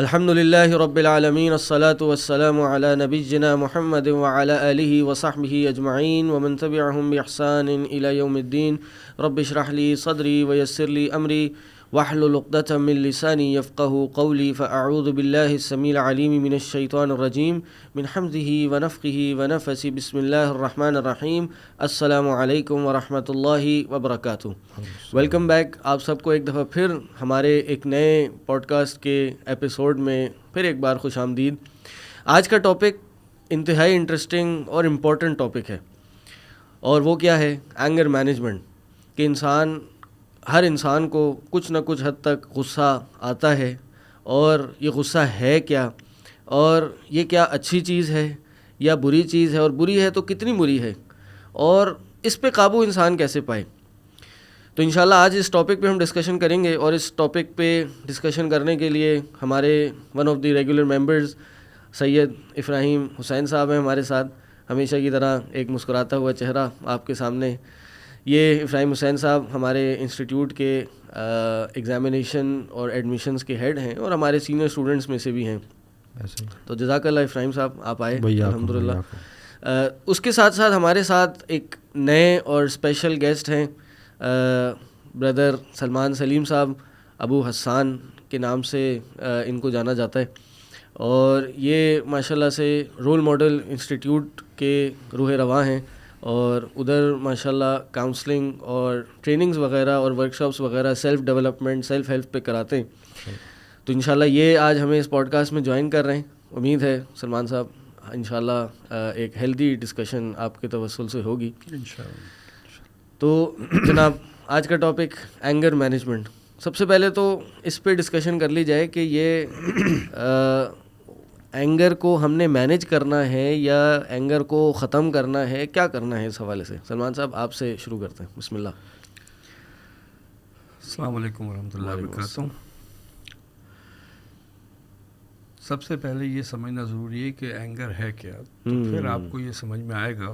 الحمد للہ رب العالمین الصلاۃ والسلام علی نبینا محمد وعلی آلہ وصحبہ اجمعین ومن تبعہم بإحسان الی یوم الدین رب اشرح لی صدری ویسر لی امری واحلل عقدۃ من لسانی یفقہوا قولی فاعوذ باللہ السمیع العلیم من الشیطان الرجیم من حمزہ ونفخہ ونفثہ بسم اللہ الرحمن الرحیم السلام علیکم ورحمۃ اللہ وبرکاتہ. ویلکم بیک آپ سب کو ایک دفعہ پھر ہمارے ایک نئے پوڈ کاسٹ کے ایپیسوڈ میں پھر ایک بار خوش آمدید. آج کا ٹاپک انتہائی انٹرسٹنگ اور امپورٹنٹ ٹاپک ہے، اور وہ کیا ہے؟ Anger management. کہ ہر انسان کو کچھ نہ کچھ حد تک غصہ آتا ہے، اور یہ غصہ ہے کیا، اور یہ کیا اچھی چیز ہے یا بری چیز ہے، اور بری ہے تو کتنی بری ہے، اور اس پہ قابو انسان کیسے پائے. تو انشاءاللہ آج اس ٹاپک پہ ہم ڈسکشن کریں گے، اور اس ٹاپک پہ ڈسکشن کرنے کے لیے ہمارے one of the regular members Syed Afrahim Hussain Sahab ہیں ہمارے ساتھ. ہمیشہ کی طرح ایک مسکراتا ہوا چہرہ آپ کے سامنے. یہ افراہیم حسین صاحب ہمارے انسٹیٹیوٹ کے ایگزامینیشن اور ایڈمیشنز کے ہیڈ ہیں، اور ہمارے سینئر اسٹوڈنٹس میں سے بھی ہیں. تو جزاک اللہ افراہیم صاحب، آپ آئے الحمدللہ. اس کے ساتھ ساتھ ہمارے ساتھ ایک نئے اور اسپیشل گیسٹ ہیں، بردر سلمان سلیم صاحب. ابو حسان کے نام سے ان کو جانا جاتا ہے، اور یہ ماشاءاللہ سے رول ماڈل انسٹیٹیوٹ کے روح رواں ہیں، اور ادھر ماشاءاللہ کاؤنسلنگ اور ٹریننگز وغیرہ اور ورکشاپس وغیرہ سیلف ڈیولپمنٹ سیلف ہیلپ پہ کراتے ہیں. تو انشاءاللہ یہ آج ہمیں اس پوڈ کاسٹ میں جوائن کر رہے ہیں. امید ہے سلمان صاحب انشاءاللہ ایک ہیلدی ڈسکشن آپ کے توسل سے ہوگی انشاءاللہ. تو جناب، آج کا ٹاپک اینگر مینجمنٹ. سب سے پہلے تو اس پہ ڈسکشن کر لی جائے کہ یہ اینگر کو ہم نے مینیج کرنا ہے یا اینگر کو ختم کرنا ہے، کیا کرنا ہے؟ اس حوالے سے سلمان صاحب آپ سے شروع کرتے ہیں. بسم اللہ. السلام علیکم ورحمۃ اللہ وبرکاتہ. سب سے پہلے یہ سمجھنا ضروری ہے کہ اینگر ہے کیا، تو پھر آپ کو یہ سمجھ میں آئے گا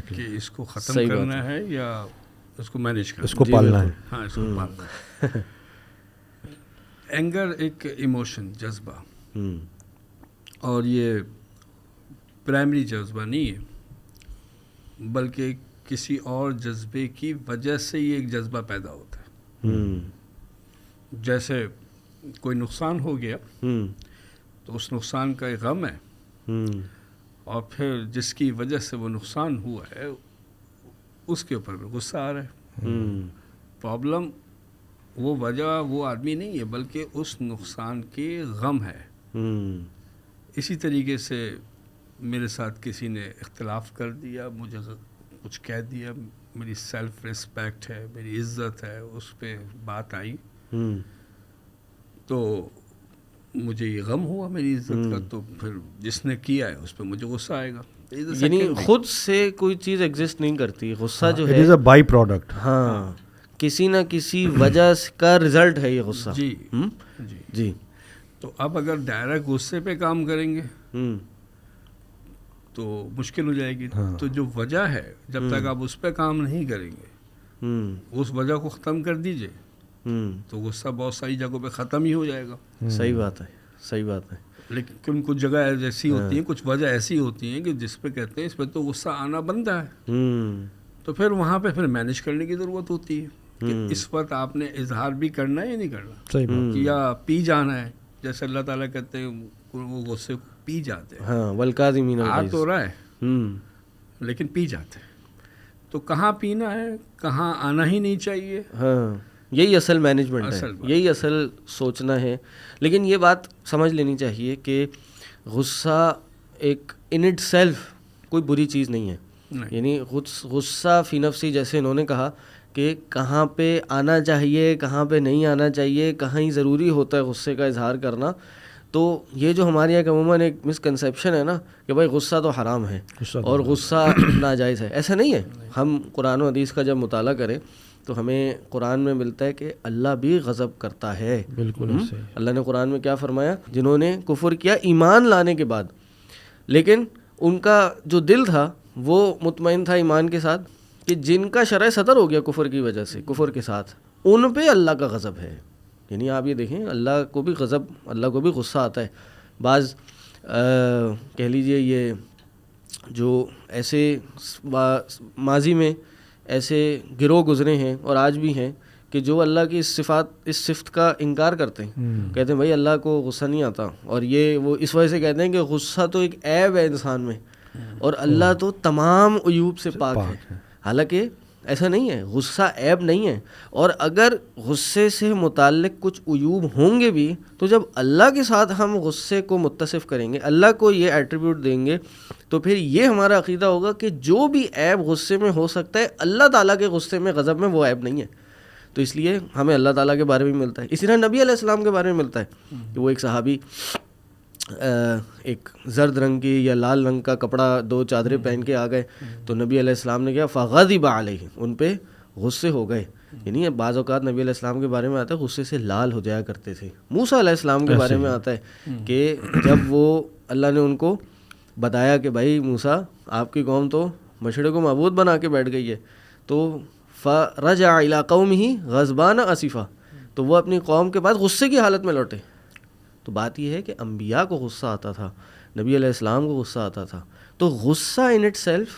کہ اس کو ختم کرنا ہے یا اس کو مینیج کرنا ہے، اس کو پالنا ہے. ہاں، اس کو پالنا ہے. اینگر ایک ایموشن، جذبہ، اور یہ پرائمری جذبہ نہیں ہے، بلکہ کسی اور جذبے کی وجہ سے یہ ایک جذبہ پیدا ہوتا ہے. جیسے کوئی نقصان ہو گیا تو اس نقصان کا ایک غم ہے، اور پھر جس کی وجہ سے وہ نقصان ہوا ہے اس کے اوپر بھی غصہ آ رہا ہے. پرابلم وہ وجہ وہ آدمی نہیں ہے، بلکہ اس نقصان کے غم ہے. اسی طریقے سے میرے ساتھ کسی نے اختلاف کر دیا، مجھے کچھ کہہ دیا، میری سیلف ریسپیکٹ ہے، میری عزت ہے، اس پہ بات آئی تو مجھے یہ غم ہوا میری عزت کا، تو پھر جس نے کیا ہے اس پہ مجھے غصہ آئے گا. یعنی خود سے کوئی چیز ایگزسٹ نہیں کرتی، غصہ جو ہے it is a by product. ہاں، کسی نہ کسی وجہ کا رزلٹ ہے یہ غصہ. جی جی. تو اب اگر ڈائریکٹ غصے پہ کام کریں گے تو مشکل ہو جائے گی. تو جو وجہ ہے، جب تک آپ اس پہ کام نہیں کریں گے، اس وجہ کو ختم کر دیجئے، تو غصہ بہت ساری جگہوں پہ ختم ہی ہو جائے گا. صحیح بات ہے، صحیح بات ہے. لیکن کچھ جگہ ایسی ہوتی ہیں، کچھ وجہ ایسی ہوتی ہیں کہ جس پہ کہتے ہیں اس پہ تو غصہ آنا بنتا ہے، تو پھر وہاں پہ پھر مینیج کرنے کی ضرورت ہوتی ہے کہ اس وقت آپ نے اظہار بھی کرنا ہے یا نہیں کرنا، یا پی جانا ہے. جیسے اللہ تعالیٰ کہتے ہیں وہ غصے کو پی جاتے ہیں. ہاں، والکاظمین الغیظ. آ تو رہا ہے لیکن پی جاتے ہیں. تو کہاں پینا ہے، کہاں آنا ہی نہیں چاہیے. ہاں، یہی اصل مینجمنٹ ہے، یہی اصل سوچنا ہے. لیکن یہ بات سمجھ لینی چاہیے کہ غصہ ایک ان اٹ سیلف کوئی بری چیز نہیں ہے. یعنی غصہ فی نفسی، جیسے انہوں نے کہا کہ کہاں پہ آنا چاہیے، کہاں پہ نہیں آنا چاہیے، کہاں ہی ضروری ہوتا ہے غصے کا اظہار کرنا. تو یہ جو ہمارے یہاں عموماً ایک مسکنسیپشن ہے نا کہ بھائی غصہ تو حرام ہے اور غصہ ناجائز ہے. ایسا نہیں ہے. ہم قرآن و حدیث کا جب مطالعہ کریں تو ہمیں قرآن میں ملتا ہے کہ اللہ بھی غضب کرتا ہے. بالکل. اللہ نے قرآن میں کیا فرمایا؟ جنہوں نے کفر کیا ایمان لانے کے بعد، لیکن ان کا جو دل تھا وہ مطمئن تھا ایمان کے ساتھ، کہ جن کا شرع صدر ہو گیا کفر کی وجہ سے، کفر کے ساتھ، ان پہ اللہ کا غضب ہے. یعنی آپ یہ دیکھیں اللہ کو بھی غضب، اللہ کو بھی غصہ آتا ہے. بعض کہہ لیجئے یہ جو ایسے ماضی میں ایسے گروہ گزرے ہیں اور آج بھی ہیں کہ جو اللہ کی اس صفت کا انکار کرتے ہیں. کہتے ہیں بھائی اللہ کو غصہ نہیں آتا، اور یہ وہ اس وجہ سے کہتے ہیں کہ غصہ تو ایک عیب ہے انسان میں اور اللہ تو تمام عیوب سے پاک ہے. حالانکہ ایسا نہیں ہے، غصہ عیب نہیں ہے. اور اگر غصے سے متعلق کچھ عیوب ہوں گے بھی تو جب اللہ کے ساتھ ہم غصے کو متصف کریں گے، اللہ کو یہ ایٹریبیوٹ دیں گے، تو پھر یہ ہمارا عقیدہ ہوگا کہ جو بھی عیب غصے میں ہو سکتا ہے اللہ تعالیٰ کے غصے میں، غضب میں، وہ عیب نہیں ہے. تو اس لیے ہمیں اللہ تعالیٰ کے بارے میں ملتا ہے. اسی طرح نبی علیہ السلام کے بارے میں ملتا ہے کہ وہ ایک صحابی ایک زرد رنگ کی یا لال رنگ کا کپڑا، 2 چادریں پہن کے آ گئے، تو نبی علیہ السلام نے کیا، فغضب علیہ، ان پہ غصے ہو گئے. یعنی بعض اوقات نبی علیہ السلام کے بارے میں آتا ہے غصے سے لال ہو جایا کرتے تھے. موسیٰ علیہ السلام کے بارے میں آتا ہے کہ جب وہ اللہ نے ان کو بتایا کہ بھائی موسیٰ آپ کی قوم تو مشرق کو معبود بنا کے بیٹھ گئی ہے، تو فرجع الی قومہ غضبان اسفا، تو وہ اپنی قوم کے پاس غصے کی حالت میں لوٹے. تو بات یہ ہے کہ انبیاء کو غصہ آتا تھا، نبی علیہ السلام کو غصہ آتا تھا. تو غصہ ان اٹ سیلف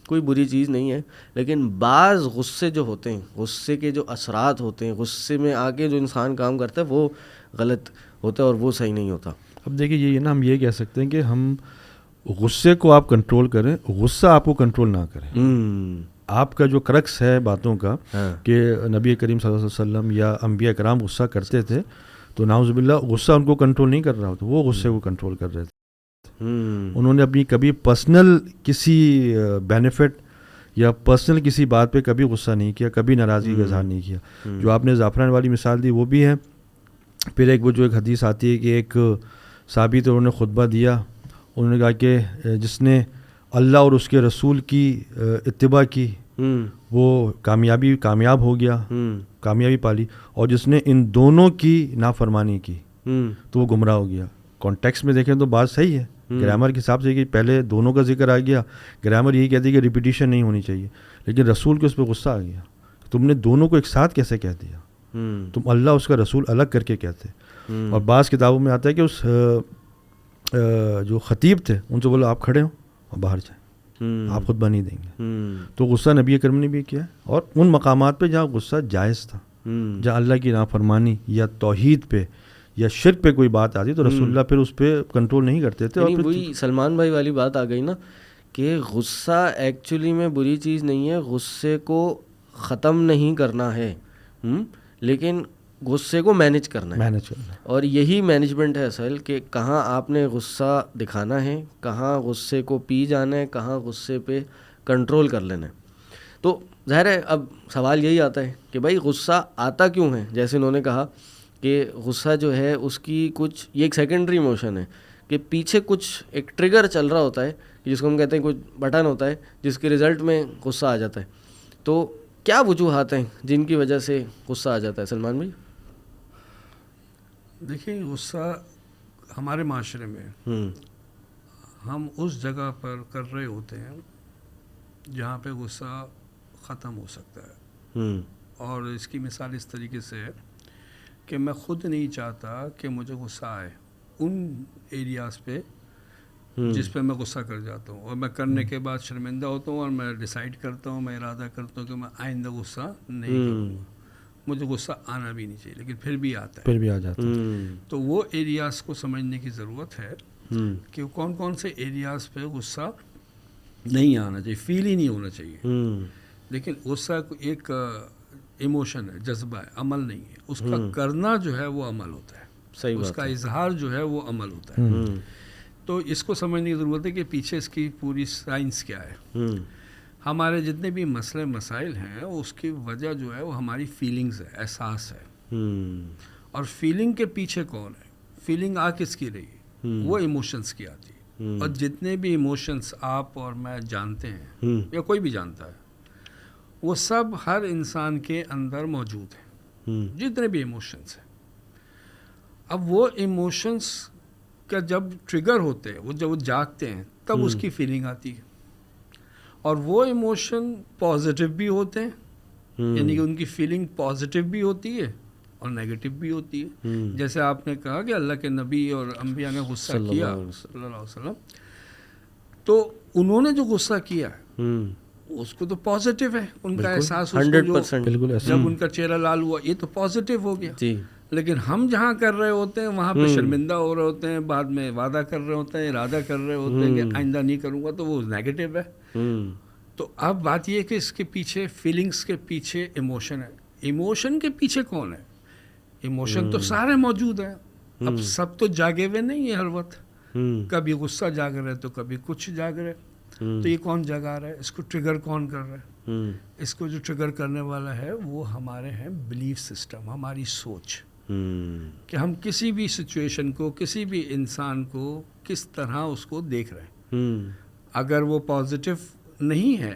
کوئی بری چیز نہیں ہے، لیکن بعض غصے جو ہوتے ہیں، غصے کے جو اثرات ہوتے ہیں، غصے میں آ کے جو انسان کام کرتا ہے وہ غلط ہوتا ہے اور وہ صحیح نہیں ہوتا. اب دیکھیے یہ نا ہم یہ کہہ سکتے ہیں کہ ہم غصے کو آپ کنٹرول کریں، غصہ آپ کو کنٹرول نہ کریں. آپ کا جو کرکس ہے باتوں کا کہ نبی کریم صلی اللہ علیہ وسلم یا انبیاء کرام غصہ کرتے تھے تو نعوذ باللہ غصہ ان کو کنٹرول نہیں کر رہا ہوتا، وہ غصے کو کنٹرول کر رہے تھے. انہوں نے اپنی کبھی پرسنل کسی بینیفٹ یا پرسنل کسی بات پہ کبھی غصہ نہیں کیا، کبھی ناراضگی کا اظہار نہیں کیا. جو آپ نے زعفران والی مثال دی وہ بھی ہے. پھر ایک وہ جو ایک حدیث آتی ہے کہ ایک صحابی تو انہوں نے خطبہ دیا، انہوں نے کہا کہ جس نے اللہ اور اس کے رسول کی اتباع کی وہ کامیاب ہو گیا، کامیابی پالی، اور جس نے ان دونوں کی نافرمانی کی تو وہ گمراہ ہو گیا. کانٹیکس میں دیکھیں تو بات صحیح ہے، گرامر کے حساب سے کہ پہلے دونوں کا ذکر آ گیا، گرامر یہی کہتی ہے کہ ریپیٹیشن نہیں ہونی چاہیے، لیکن رسول کو اس پہ غصہ آ گیا، تم نے دونوں کو ایک ساتھ کیسے کہہ دیا، تم اللہ اس کا رسول الگ کر کے کہتے. اور بعض کتابوں میں آتا ہے کہ اس جو خطیب تھے ان سے بولو آپ کھڑے ہوں اور باہر جائیں، آپ خطبہ نہیں دیں گے. تو غصہ نبی کریم نے بھی کیا ہے، اور ان مقامات پہ جہاں غصہ جائز تھا، جہاں اللہ کی نافرمانی یا توحید پہ یا شرک پہ کوئی بات آتی تو رسول اللہ پھر اس پہ کنٹرول نہیں کرتے تھے. اور وہی سلمان بھائی والی بات آ گئی نا کہ غصہ ایکچولی میں بری چیز نہیں ہے، غصے کو ختم نہیں کرنا ہے، لیکن غصے کو مینج کرنا ہے. اور یہی مینجمنٹ ہے اصل، کہ کہاں آپ نے غصہ دکھانا ہے، کہاں غصے کو پی جانا ہے، کہاں غصے پہ کنٹرول کر لینا ہے. تو ظاہر ہے اب سوال یہی آتا ہے کہ بھائی غصہ آتا کیوں ہے. جیسے انہوں نے کہا کہ غصہ جو ہے اس کی کچھ یہ ایک سیکنڈری ایموشن ہے کہ پیچھے کچھ ایک ٹریگر چل رہا ہوتا ہے جس کو ہم کہتے ہیں کچھ بٹن ہوتا ہے جس کے رزلٹ میں غصہ آ جاتا ہے. تو کیا وجوہات ہیں جن کی وجہ سے غصہ آ جاتا ہے سلمان بھائی؟ دیکھیں غصہ ہمارے معاشرے میں ہم اس جگہ پر کر رہے ہوتے ہیں جہاں پہ غصہ ختم ہو سکتا ہے. اور اس کی مثال اس طریقے سے ہے کہ میں خود نہیں چاہتا کہ مجھے غصہ آئے ان ایریاز پہ جس پہ میں غصہ کر جاتا ہوں، اور میں کرنے کے بعد شرمندہ ہوتا ہوں اور میں ڈیسائیڈ کرتا ہوں، میں ارادہ کرتا ہوں کہ میں آئندہ غصہ نہیں کروں گا. مجھے غصہ آنا بھی نہیں چاہیے لیکن پھر بھی آتا ہے، پھر بھی آ جاتا ہے. تو وہ ایریاز کو سمجھنے کی ضرورت ہے کہ کون کون سے ایریاز پہ غصہ نہیں آنا چاہیے، فیل ہی نہیں ہونا چاہیے. لیکن غصہ ایک ایموشن ہے، جذبہ ہے، عمل نہیں ہے. اس کا کرنا جو ہے وہ عمل ہوتا ہے، اس کا اظہار جو ہے وہ عمل ہوتا ہے. تو اس کو سمجھنے کی ضرورت ہے کہ پیچھے اس کی پوری سائنس کیا ہے. ہمارے جتنے بھی مسئلے مسائل ہیں اس کی وجہ جو ہے وہ ہماری فیلنگز ہے، احساس ہے. اور فیلنگ کے پیچھے کون ہے، فیلنگ آ کس کی رہی، وہ ایموشنز کی آتی ہے. اور جتنے بھی ایموشنز آپ اور میں جانتے ہیں یا کوئی بھی جانتا ہے وہ سب ہر انسان کے اندر موجود ہیں، جتنے بھی ایموشنز ہیں. اب وہ ایموشنز کا جب ٹریگر ہوتے ہیں، وہ جب وہ جاگتے ہیں تب اس کی فیلنگ آتی ہے. اور وہ ایموشن پازیٹیو بھی ہوتے ہیں، یعنی کہ ان کی فیلنگ پازیٹیو بھی ہوتی ہے اور نیگیٹو بھی ہوتی ہے. جیسے آپ نے کہا کہ اللہ کے نبی اور انبیاء نے غصہ کیا صلی اللہ علیہ وسلم, تو انہوں نے جو غصہ کیا اس کو تو پازیٹیو ہے, ان کا احساس 100% جب ان کا چہرہ لال ہوا یہ تو پازیٹیو ہو گیا. لیکن ہم جہاں کر رہے ہوتے ہیں وہاں پہ شرمندہ ہو رہے ہوتے ہیں, بعد میں وعدہ کر رہے ہوتے ہیں, ارادہ کر رہے ہوتے ہیں کہ آئندہ نہیں کروں گا, تو وہ نیگیٹو ہے. تو اب بات یہ ہے کہ اس کے پیچھے فیلنگس کے پیچھے ایموشن ہے. ایموشن کے پیچھے کون ہے؟ ایموشن تو سارے موجود ہیں, اب سب تو جاگے ہوئے نہیں ہیں ہر وقت, کبھی غصہ جاگ رہا ہے تو کبھی کچھ جاگ رہا ہے. تو یہ کون جگا رہا ہے, اس کو ٹریگر کون کر رہا ہے؟ اس کو جو ٹریگر کرنے والا ہے وہ ہمارے ہیں بلیف سسٹم, ہماری سوچ, کہ ہم کسی بھی سچویشن کو, کسی بھی انسان کو کس طرح اس کو دیکھ رہے ہیں. اگر وہ پازیٹیو نہیں ہے,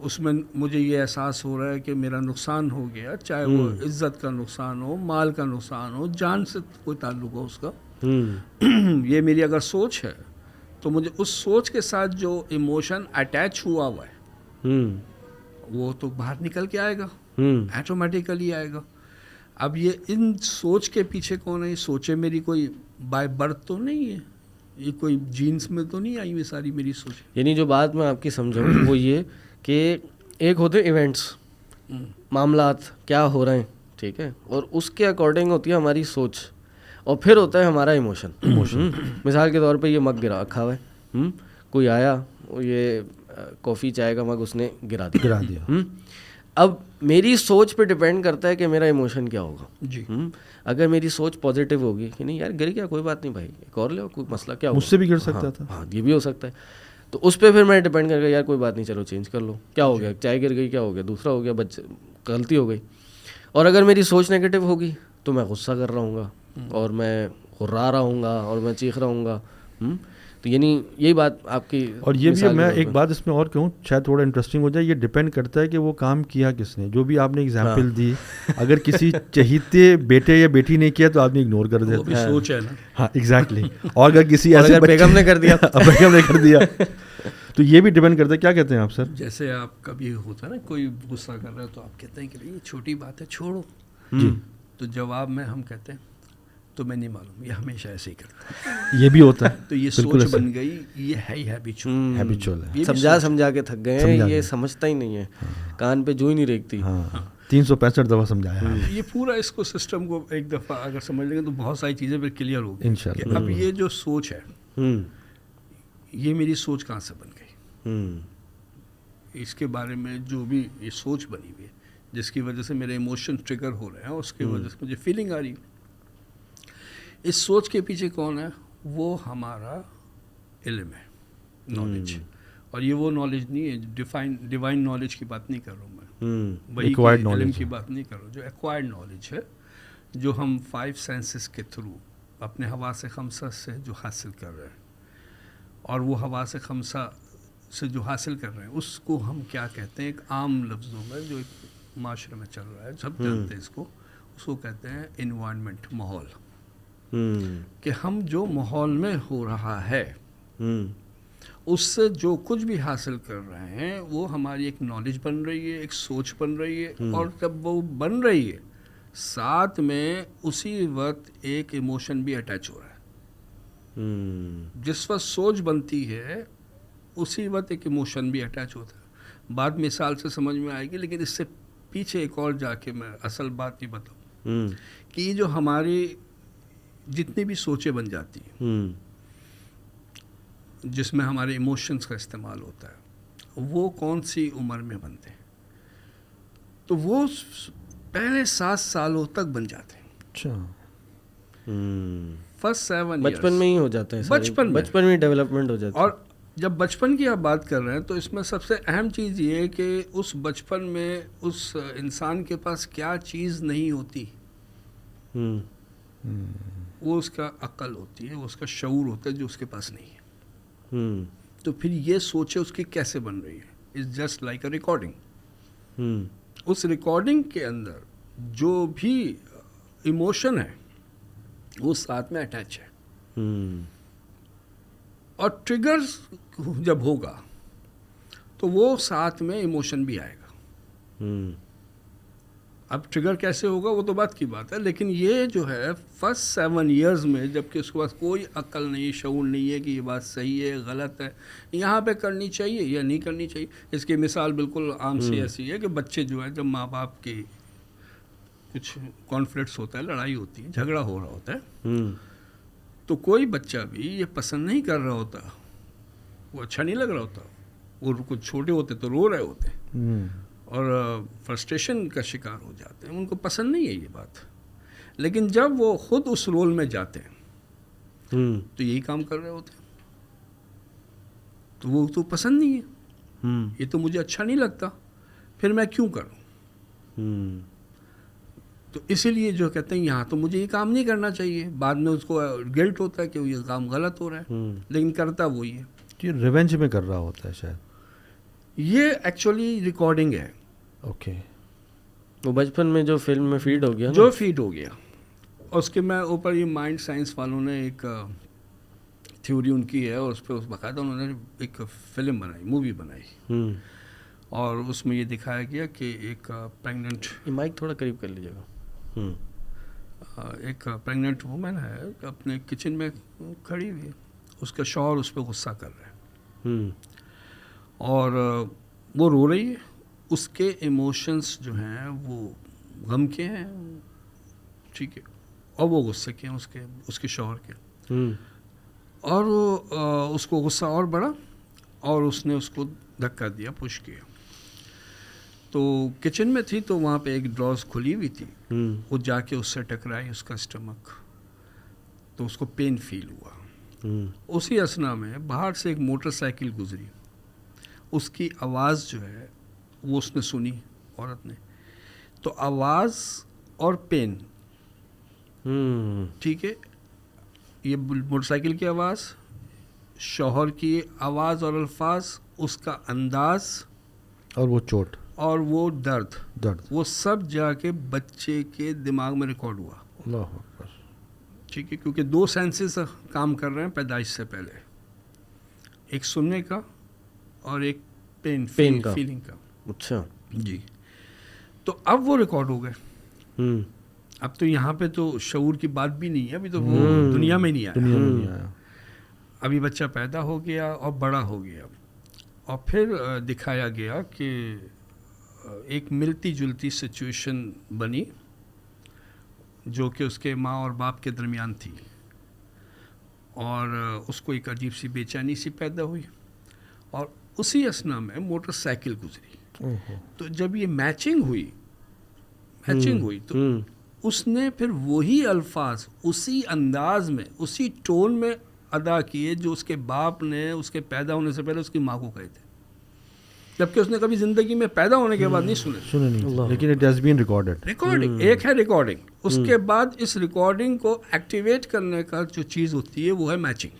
اس میں مجھے یہ احساس ہو رہا ہے کہ میرا نقصان ہو گیا, چاہے وہ عزت کا نقصان ہو, مال کا نقصان ہو, جان سے کوئی تعلق ہو اس کا, یہ میری اگر سوچ ہے تو مجھے اس سوچ کے ساتھ جو ایموشن اٹیچ ہوا ہے وہ تو باہر نکل کے آئے گا, ایٹومیٹیکلی آئے گا. اب یہ ان سوچ کے پیچھے کون ہے؟ یہ سوچیں میری کوئی بائی برتھ تو نہیں ہے, یہ کوئی جینس میں تو نہیں آئی ہوئی ساری میری سوچ. یعنی جو بات میں آپ کی سمجھاؤں وہ یہ کہ ایک ہوتے ایونٹس, معاملات کیا ہو رہے ہیں, ٹھیک ہے, اور اس کے اکارڈنگ ہوتی ہے ہماری سوچ, اور پھر ہوتا ہے ہمارا ایموشن. مثال کے طور پہ یہ مگ گرا رکھا ہوا ہے, کوئی آیا, یہ کافی چائے کا مگ اس نے گرا دیا. اب میری سوچ پہ ڈپینڈ کرتا ہے کہ میرا ایموشن کیا ہوگا. جی, اگر میری سوچ پازیٹیو ہوگی کہ نہیں یار گر گیا, کوئی بات نہیں بھائی, ایک اور لے, کوئی مسئلہ کیا ہوگا, مجھ سے بھی گر سکتا تھا, ہاں یہ بھی ہو سکتا ہے. تو اس پہ پھر میں ڈپینڈ کر کے یار کوئی بات نہیں, چلو چینج کر لو, کیا ہو گیا, چائے گر گئی, کیا ہو گیا, دوسرا ہو گیا, غلطی ہو گئی. اور اگر میری سوچ نیگیٹو ہوگی تو میں غصہ کر رہا ہوں گا, اور میں ہرا رہا ہوں گا, اور میں چیخ رہا ہوں گا. تو یعنی یہی بات آپ کی. اور یہ بھی میں ایک بات اس میں اور کہوں, شاید تھوڑا انٹرسٹنگ ہو جائے, یہ ڈپینڈ کرتا ہے کہ وہ کام کیا کس نے. جو بھی آپ نے ایگزامپل دی, اگر کسی چہیتے بیٹے یا بیٹی نے کیا تو آدمی اگنور کر دیتا ہے, سوچ ہے نا. ہاں ایگزیکٹلی. اور اگر کسی ایسے بیگم نے کر دیا بیگم نے کر دیا تو یہ بھی ڈپینڈ کرتا ہے. کیا کہتے ہیں آپ سر؟ جیسے آپ کبھی ہوتا ہے نا کوئی غصہ کر رہا ہے تو آپ کہتے ہیں کہ یہ چھوٹی بات ہے, چھوڑو. جی, تو جواب میں ہم کہتے ہیں تو میں نہیں معلوم, یہ ہمیشہ ایسے ہی کرتا ہے. یہ بھی ہوتا ہے. تو یہ سوچ بن گئی, یہ ہے ہی ہیبیچول ہے, سمجھا کے تھک گئے ہیں, یہ سمجھتا ہی نہیں ہے, کان پہ جو ہی نہیں ریکتی. 365 دفعہ سمجھایا. یہ پورا اس کو سسٹم کو ایک دفعہ اگر سمجھ لیں گے تو بہت ساری چیزیں پھر کلیئر ہوگی انشاءاللہ. اب یہ جو سوچ ہے, یہ میری سوچ کہاں سے بن گئی, اس کے بارے میں جو بھی یہ سوچ بنی ہوئی ہے جس کی وجہ سے میرے ایموشن ٹریگر ہو رہے ہیں, اس کی وجہ سے مجھے فیلنگ آ رہی ہے. اس سوچ کے پیچھے کون ہے؟ وہ ہمارا علم ہے, نالج. اور یہ وہ نالج نہیں ہے, ڈیوائن نالج کی بات نہیں کر رہا ہوں میں, وہی علم کی بات نہیں کر رہا ہوں, جو ایکوائرڈ نالج ہے, جو ہم 5 سینسز کے تھرو اپنے حواس خمسہ سے جو حاصل کر رہے ہیں. اور وہ حواس خمسہ سے جو حاصل کر رہے ہیں اس کو ہم کیا کہتے ہیں؟ ایک عام لفظوں میں جو ایک معاشرے میں چل رہا ہے, سب جانتے ہیں اس کو کہتے ہیں انوائرمنٹ, ماحول. کہ ہم جو ماحول میں ہو رہا ہے اس سے جو کچھ بھی حاصل کر رہے ہیں وہ ہماری ایک نالج بن رہی ہے, ایک سوچ بن رہی ہے. اور جب وہ بن رہی ہے ساتھ میں اسی وقت ایک ایموشن بھی اٹیچ ہو رہا ہے. جس وقت سوچ بنتی ہے اسی وقت ایک ایموشن بھی اٹیچ ہوتا ہے. بات مثال سے سمجھ میں آئے گی, لیکن اس سے پیچھے ایک اور جا کے میں اصل بات یہ بتاؤں کہ یہ جو ہماری جتنی بھی سوچیں بن جاتی ہیں جس میں ہمارے ایموشنز کا استعمال ہوتا ہے, وہ کون سی عمر میں بنتے ہیں؟ تو وہ پہلے 7 سالوں تک بن جاتے ہیں. اچھا, فرسٹ 7 ایئرس بچپن میں ہی ہو جاتے ہیں, بچپن میں ڈیولپمنٹ ہو جاتی ہے. اور جب بچپن کی آپ بات کر رہے ہیں تو اس میں سب سے اہم چیز یہ ہے کہ اس بچپن میں اس انسان کے پاس کیا چیز نہیں ہوتی, وہ اس کا عقل ہوتی ہے, وہ اس کا شعور ہوتا ہے جو اس کے پاس نہیں ہے. تو پھر یہ سوچے اس کی کیسے بن رہی ہے. It's just like a recording. اس ریکارڈنگ کے اندر جو بھی ایموشن ہے وہ ساتھ میں اٹیچ ہے. اور ٹریگر جب ہوگا تو وہ ساتھ میں ایموشن بھی آئے گا. اب ٹریگر کیسے ہوگا وہ تو بات کی بات ہے، لیکن یہ جو ہے فرسٹ 7 ایئرز میں جب کہ اس کے پاس کوئی عقل نہیں، شعور نہیں ہے کہ یہ بات صحیح ہے غلط ہے، یہاں پہ کرنی چاہیے یا نہیں کرنی چاہیے. اس کی مثال بالکل عام سی ایسی ہے کہ بچے جو ہے جب ماں باپ کی کچھ کانفلکٹس ہوتا ہے، لڑائی ہوتی ہے، جھگڑا ہو رہا ہوتا ہے، تو کوئی بچہ بھی یہ پسند نہیں کر رہا ہوتا، وہ اچھا نہیں لگ رہا ہوتا، وہ کچھ چھوٹے ہوتے تو رو رہے ہوتے ہیں اور فرسٹریشن کا شکار ہو جاتے ہیں، ان کو پسند نہیں ہے یہ بات. لیکن جب وہ خود اس رول میں جاتے ہیں تو یہی کام کر رہے ہوتے ہیں، تو وہ تو پسند نہیں ہے، یہ تو مجھے اچھا نہیں لگتا، پھر میں کیوں کروں. تو اسی لیے جو کہتے ہیں یہاں تو مجھے یہ کام نہیں کرنا چاہیے، بعد میں اس کو گلٹ ہوتا ہے کہ یہ کام غلط ہو رہا ہے، لیکن کرتا وہی ہے. یہ ریونج میں کر رہا ہوتا ہے شاید. یہ ایکچولی ریکارڈنگ ہے. اوکے. وہ بچپن میں جو فلم میں فیڈ ہو گیا، جو فیڈ ہو گیا. اور اس کے میں اوپر یہ مائنڈ سائنس والوں نے ایک تھیوری ان کی ہے، اور اس پہ باقاعدہ انہوں نے ایک فلم بنائی، مووی بنائی، اور اس میں یہ دکھایا گیا کہ ایک پریگننٹ، مائک تھوڑا قریب کر لیجیے گا، ایک پریگننٹ وومن ہے اپنے کچن میں کھڑی ہوئی ہے، اس کا شوہر اس پہ غصہ کر رہا ہے اور وہ رو رہی ہے. اس کے ایموشنس جو ہیں وہ غم کے ہیں، ٹھیک ہے، اور وہ غصے کے ہیں اس کے شوہر کے، اور وہ اس کو غصہ اور بڑھا اور اس نے اس کو دھکا دیا، پش کیا. تو کچن میں تھی تو وہاں پہ ایک ڈراز کھلی ہوئی تھی، وہ جا کے اس سے ٹکرائی، اس کا اسٹمک، تو اس کو پین فیل ہوا. اسی اثنا میں باہر سے ایک موٹر سائیکل گزری، اس کی آواز جو ہے وہ اس نے سنی عورت نے، تو آواز اور پین، ٹھیک ہے، یہ موٹر سائیکل کی آواز، شوہر کی آواز اور الفاظ، اس کا انداز اور وہ چوٹ اور وہ درد، وہ سب جا کے بچے کے دماغ میں ریکارڈ ہوا. اللہ اکبر. ٹھیک ہے، کیونکہ 2 سینسز کام کر رہے ہیں پیدائش سے پہلے، ایک سننے کا اور ایک پین کا، فیلنگ کا. اچھا جی. تو اب وہ ریکارڈ ہو گئے. اب تو یہاں پہ تو شعور کی بات بھی نہیں ہے، ابھی تو وہ دنیا میں نہیں آیا. ابھی بچہ پیدا ہو گیا اور بڑا ہو گیا، اور پھر دکھایا گیا کہ ایک ملتی جلتی سچویشن بنی جو کہ اس کے ماں اور باپ کے درمیان تھی، اور اس کو ایک عجیب سی بے چینی سی پیدا ہوئی، اور اسی اثنا میں موٹر سائیکل گزری. تو جب یہ میچنگ ہوئی تو اس نے پھر وہی الفاظ اسی انداز میں، اسی ٹون میں ادا کیے جو اس کے باپ نے اس کے پیدا ہونے سے پہلے اس کی ماں کو کہے تھے، جبکہ اس نے کبھی زندگی میں پیدا ہونے کے بعد نہیں سنے نہیں، لیکن it has been recorded. Recording ایک ہے، ریکارڈنگ، اس کے بعد اس ریکارڈنگ کو ایکٹیویٹ کرنے کا جو چیز ہوتی ہے وہ ہے میچنگ.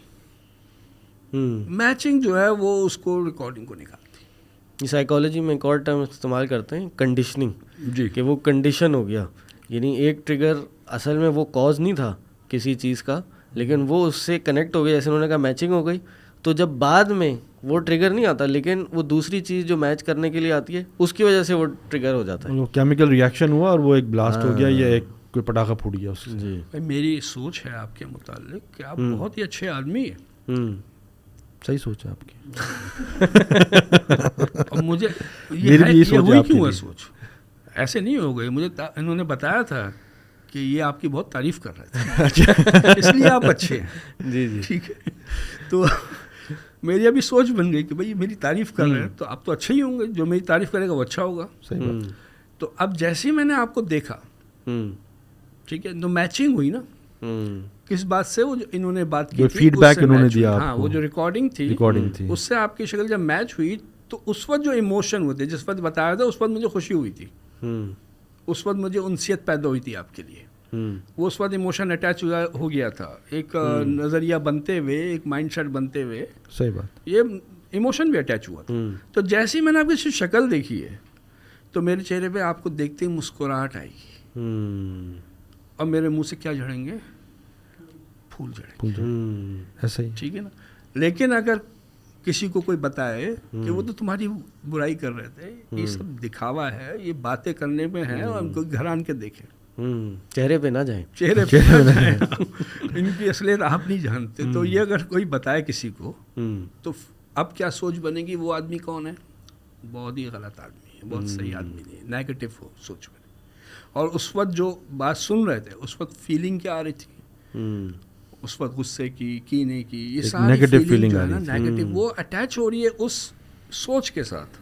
میچنگ جو ہے وہ اس کو ریکارڈنگ کو نکالتی. سائیکالوجی میں ایک اور ٹرم استعمال کرتے ہیں، کنڈیشننگ، جی، کہ وہ کنڈیشن ہو گیا، یعنی ایک ٹریگر اصل میں وہ کاز نہیں تھا کسی چیز کا، لیکن وہ اس سے کنیکٹ ہو گیا، جیسے انہوں نے کہا میچنگ ہو گئی، تو جب بعد میں وہ ٹریگر نہیں آتا لیکن وہ دوسری چیز جو میچ کرنے کے لیے آتی ہے اس کی وجہ سے وہ ٹریگر ہو جاتا ہے. وہ کیمیکل ریئیکشن ہوا اور وہ ایک بلاسٹ ہو گیا یا ایک کوئی پٹاخہ پھوٹ گیا اس سے. جی، میری سوچ ہے آپ کے متعلق کہ آپ بہت ہی اچھے آدمی ہیں. صحیح سوچ ہے آپ کی. اور مجھے یہ ہوئی کیوں ہے سوچ، ایسے نہیں ہو گئی، مجھے انہوں نے بتایا تھا کہ یہ آپ کی بہت تعریف کر رہے تھے، اس لیے آپ اچھے ہیں. جی جی ٹھیک ہے، تو میری ابھی سوچ بن گئی کہ بھائی میری تعریف کر رہے ہیں تو آپ تو اچھے ہی ہوں گے، جو میری تعریف کرے گا وہ اچھا ہوگا. صحیح بات. تو اب جیسے ہی میں نے آپ کو دیکھا، ٹھیک ہے، تو میچنگ ہوئی نا کس بات سے، وہ جو انہوں نے بات کی، فیڈ بیک انہوں نے دیا، ہاں، وہ جو ریکارڈنگ تھی اس سے آپ کی شکل جب میچ ہوئی تو اس وقت جو ایموشن ہوتے، جس وقت بتایا تھا اس وقت مجھے خوشی ہوئی تھی، اس وقت مجھے انسیت پیدا ہوئی تھی آپ کے لیے، وہ اس وقت ایموشن اٹیچ ہو گیا تھا، ایک نظریہ بنتے ہوئے، ایک مائنڈ سیٹ بنتے ہوئے. صحیح بات. یہ ایموشن بھی اٹیچ ہوا تھا. تو جیسے ہی میں نے آپ کی شکل دیکھی ہے تو میرے چہرے پہ آپ کو دیکھتے ہی مسکراہٹ آئے گی، اور میرے منہ سے کیا جھڑیں گے؟ پھول جھڑیں گے. ایسا ہی. ٹھیک ہے نا. لیکن اگر کسی کو کوئی بتائے کہ وہ تو تمہاری برائی کر رہے تھے, یہ سب دکھاوا ہے, یہ باتیں کرنے میں ہے, اور ان کو گھر آن کے دیکھیں, چہرے پہ نہ جائیں, چہرے پہ نہ جائیں, ان کی اصلیت آپ نہیں جانتے. تو یہ اگر کوئی بتائے کسی کو تو اب کیا سوچ بنے گی, وہ آدمی کون ہے, بہت ہی غلط آدمی ہے, بہت صحیح آدمی نہیں ہے, نیگیٹو ہو سوچ بنے. اور اس وقت جو بات سن رہے تھے اس وقت فیلنگ کیا آ رہی تھی, اس وقت غصے کی, کینے کی, یہ ساری فیلنگ جو ہے نا نیگیٹو, وہ اٹیچ ہو رہی ہے اس سوچ کے ساتھ.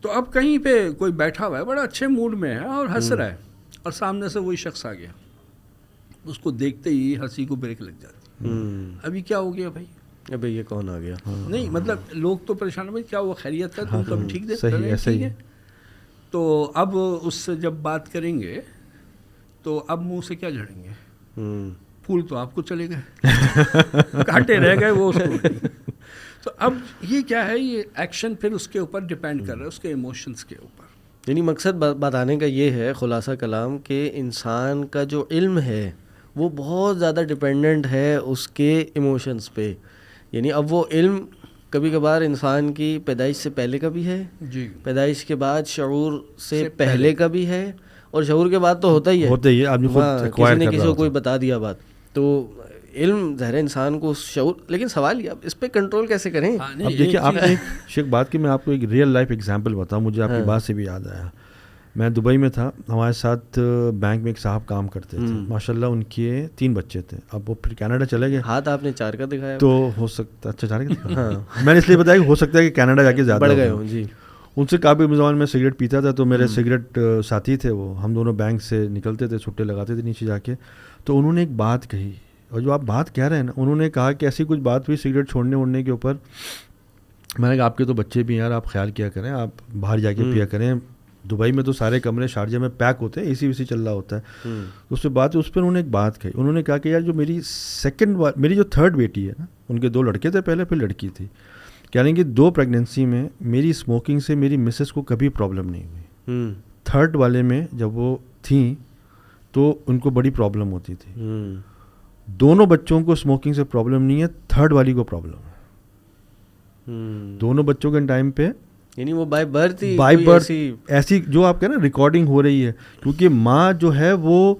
تو اب کہیں پہ کوئی بیٹھا ہوا ہے بڑا اچھے موڈ میں ہے اور ہنس رہا ہے, اور سامنے سے وہی شخص آ گیا, اس کو دیکھتے ہی ہنسی کو بریک لگ جاتی. ابھی کیا ہو گیا بھائی, ابھی یہ کون آ گیا, نہیں مطلب لوگ تو پریشان, بھائی کیا وہ خیریت ہے, تم تو ٹھیک صحیح ہے. تو اب اس سے جب بات کریں گے تو اب منہ سے کیا جھڑیں گے, پھول تو آپ کو چلے گئے, کانٹے رہ گئے وہ اس کو. تو اب یہ کیا ہے, یہ ایکشن پھر اس کے اوپر ڈپینڈ کر رہا ہے, اس کے ایموشنس کے اوپر. یعنی مقصد بتانے کا یہ ہے خلاصہ کلام کہ انسان کا جو علم ہے وہ بہت زیادہ ڈپینڈنٹ ہے اس کے ایموشنس پہ. یعنی اب وہ علم کبھی کبھار انسان کی پیدائش سے پہلے کا بھی ہے, جی, پیدائش کے بعد شعور سے پہلے کا بھی ہے, اور شعور کے بعد تو ہوتا ہی ہے, آدمی کسی نے کسی کو کوئی بتا دیا بات. تو علم ظاہر انسان کو شعور, لیکن سوال یہ اب اس پہ کنٹرول کیسے کریں. اب دیکھیے آپ نے ایک بات کی, میں آپ کو ایک ریئل لائف ایگزامپل بتاؤں, مجھے آپ کی بات سے بھی یاد آیا. میں دبئی میں تھا, ہمارے ساتھ بینک میں ایک صاحب کام کرتے تھے, ماشاء اللہ ان کے 3 بچے تھے. اب وہ پھر کینیڈا چلے گئے. ہاتھ آپ نے 4 کا دکھایا تو ہو سکتا, اچھا 4 کا دکھایا, میں نے اس لیے بتایا کہ ہو سکتا ہے کہ کینیڈا جا کے زیادہ بڑھ گئے ہوں. جی, ان سے کافی زمان میں سگریٹ پیتا تھا, تو میرے سگریٹ ساتھی تھے وہ, ہم دونوں بینک سے نکلتے تھے, چھٹے لگاتے تھے نیچے جا کے. تو انہوں نے ایک بات کہی, اور جو آپ بات کہہ رہے ہیں نا, انہوں نے کہا کہ ایسی کچھ بات ہوئی سگریٹ چھوڑنے ووڑنے کے اوپر. میں نے کہا آپ کے تو بچے بھی ہیں یار, آپ خیال کیا کریں, آپ باہر جا کے پیا کریں. دبئی میں تو سارے کمرے شارجہ میں پیک ہوتے ہیں, اے سی وی سی چل رہا ہوتا ہے. اس پہ بات, اس پہ انہوں نے ایک بات کہی, انہوں نے کہا کہ یار جو میری جو 3rd بیٹی ہے نا, ان کے 2 لڑکے تھے پہلے, پھر لڑکی تھی. کہہ رہے ہیں کہ 2 پریگنینسی میں میری اسموکنگ سے میری مسز کو کبھی پرابلم نہیں ہوئی. 3rd والے میں جب وہ تھیں تو ان کو بڑی پرابلم ہوتی تھی. دونوں بچوں کو اسموکنگ سے پرابلم نہیں ہے, 3rd والی کو پرابلم ہے. دونوں بچوں کے ٹائم پہ, یعنی وہ بائی برتھ ایسی جو آپ کہہ نا ریکارڈنگ ہو رہی ہے, کیونکہ ماں جو ہے وہ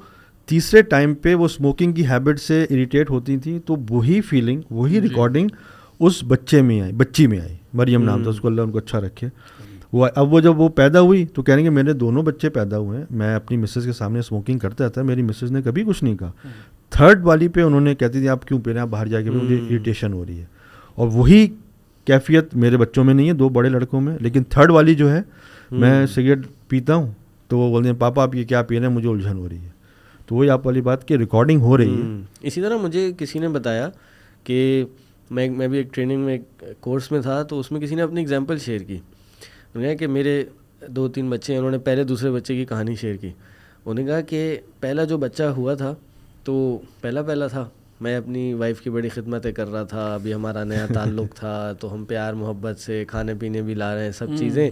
تیسرے ٹائم پہ وہ اسموکنگ کی ہیبٹ سے اریٹیٹ ہوتی تھی, تو وہی فیلنگ, وہی ریکارڈنگ اس بچے میں آئی, بچی میں آئی. مریم نام تھا اس کو, اللہ ان کو اچھا رکھے. اب وہ جب وہ پیدا ہوئی تو کہہ رہیں کہ میرے 2 بچے پیدا ہوئے ہیں, میں اپنی مسز کے سامنے اسموکنگ کرتا تھا, میری مسز نے کبھی کچھ نہیں کہا. 3rd والی پہ انہوں نے کہتی تھی آپ کیوں پی رہے ہیں, آپ باہر جا کے, مجھے اریٹیشن ہو رہی ہے. اور وہی کیفیت میرے بچوں میں نہیں ہے, 2 بڑے لڑکوں میں. لیکن 3rd والی جو ہے, میں سگریٹ پیتا ہوں تو وہ بولتے ہیں پاپا آپ یہ کیا پی رہے ہیں, مجھے الجھن ہو رہی ہے. تو وہی آپ والی بات کہ ریکارڈنگ ہو رہی ہے. اسی طرح مجھے کسی نے بتایا کہ میں بھی ایک ٹریننگ میں ایک کورس میں تھا, تو اس میں کسی نے اپنی ایگزامپل شیئر کی. انہوں نے کہا کہ میرے 2-3 بچے ہیں, انہوں نے پہلے دوسرے بچے کی کہانی شیئر کی. انہوں نے کہا کہ پہلا جو بچہ ہوا تھا تو پہلا تھا, میں اپنی وائف کی بڑی خدمتیں کر رہا تھا, ابھی ہمارا نیا تعلق تھا, تو ہم پیار محبت سے کھانے پینے بھی لا رہے ہیں, سب چیزیں.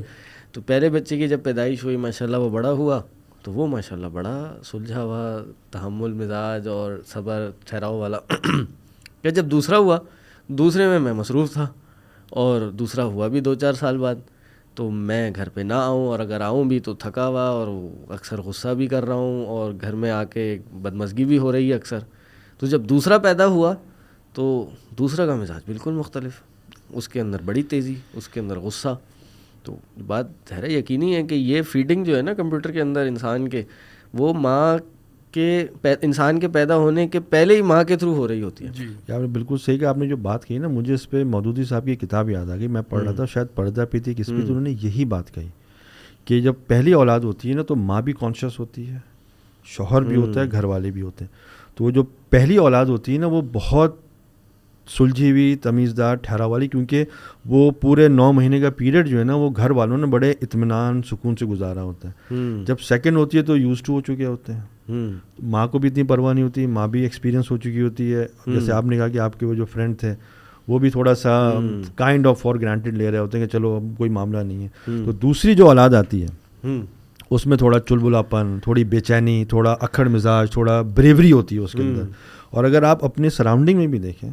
تو پہلے بچے کی جب پیدائش ہوئی ماشاءاللہ وہ بڑا ہوا, تو وہ ماشاءاللہ بڑا سلجھا ہوا, تحمل مزاج اور صبر ٹھہراؤ والا. کہ جب دوسرا ہوا, دوسرے میں مصروف تھا, اور دوسرا ہوا بھی 2-4 سال بعد. تو میں گھر پہ نہ آؤں, اور اگر آؤں بھی تو تھکا ہوا, اور اکثر غصہ بھی کر رہا ہوں, اور گھر میں آ کے بدمزگی بھی ہو رہی ہے اکثر. تو جب دوسرا پیدا ہوا تو دوسرا کا مزاج بالکل مختلف, اس کے اندر بڑی تیزی, اس کے اندر غصہ. تو بات ظاہر یقینی ہے کہ یہ فیڈنگ جو ہے نا کمپیوٹر کے اندر انسان کے, وہ ماں کے انسان کے پیدا ہونے کے پہلے ہی ماں کے تھرو ہو رہی ہوتی ہے. جی آپ نے بالکل صحیح کہا. آپ نے جو بات کہی نا, مجھے اس پہ مودودی صاحب کی کتاب یاد آ گئی, میں پڑھ رہا تھا, شاید پردہ پہ تھی کس پہ, تو انہوں نے یہی بات کہی کہ جب پہلی اولاد ہوتی ہے نا تو ماں بھی کانشیس ہوتی ہے, شوہر بھی ہوتا ہے, گھر والے بھی ہوتے ہیں. تو وہ جو پہلی اولاد ہوتی ہے نا وہ بہت سلجھی ہوئی, تمیزدار, ٹھہرا والی, کیونکہ وہ پورے 9 مہینے کا پیریڈ جو ہے نا وہ گھر والوں نے بڑے اطمینان سکون سے گزارا ہوتا ہے. جب سیکنڈ ہوتی ہے تو یوز ٹو ہو چکے ہوتے ہیں, ماں کو بھی اتنی پرواہ نہیں ہوتی, ماں بھی ایکسپیرینس ہو چکی ہوتی ہے. جیسے آپ نے کہا کہ آپ کے وہ جو فرینڈ تھے وہ بھی تھوڑا سا کائنڈ آف فار گرانٹیڈ لے رہے ہوتے ہیں کہ چلو اب کوئی معاملہ نہیں ہے. تو دوسری جو اولاد آتی ہے اس میں تھوڑا چلبلاپن, تھوڑی بے چینی, تھوڑا اکھڑ مزاج, تھوڑا بریوری ہوتی ہے اس کے اندر. اور اگر آپ اپنے سراؤنڈنگ میں بھی دیکھیں,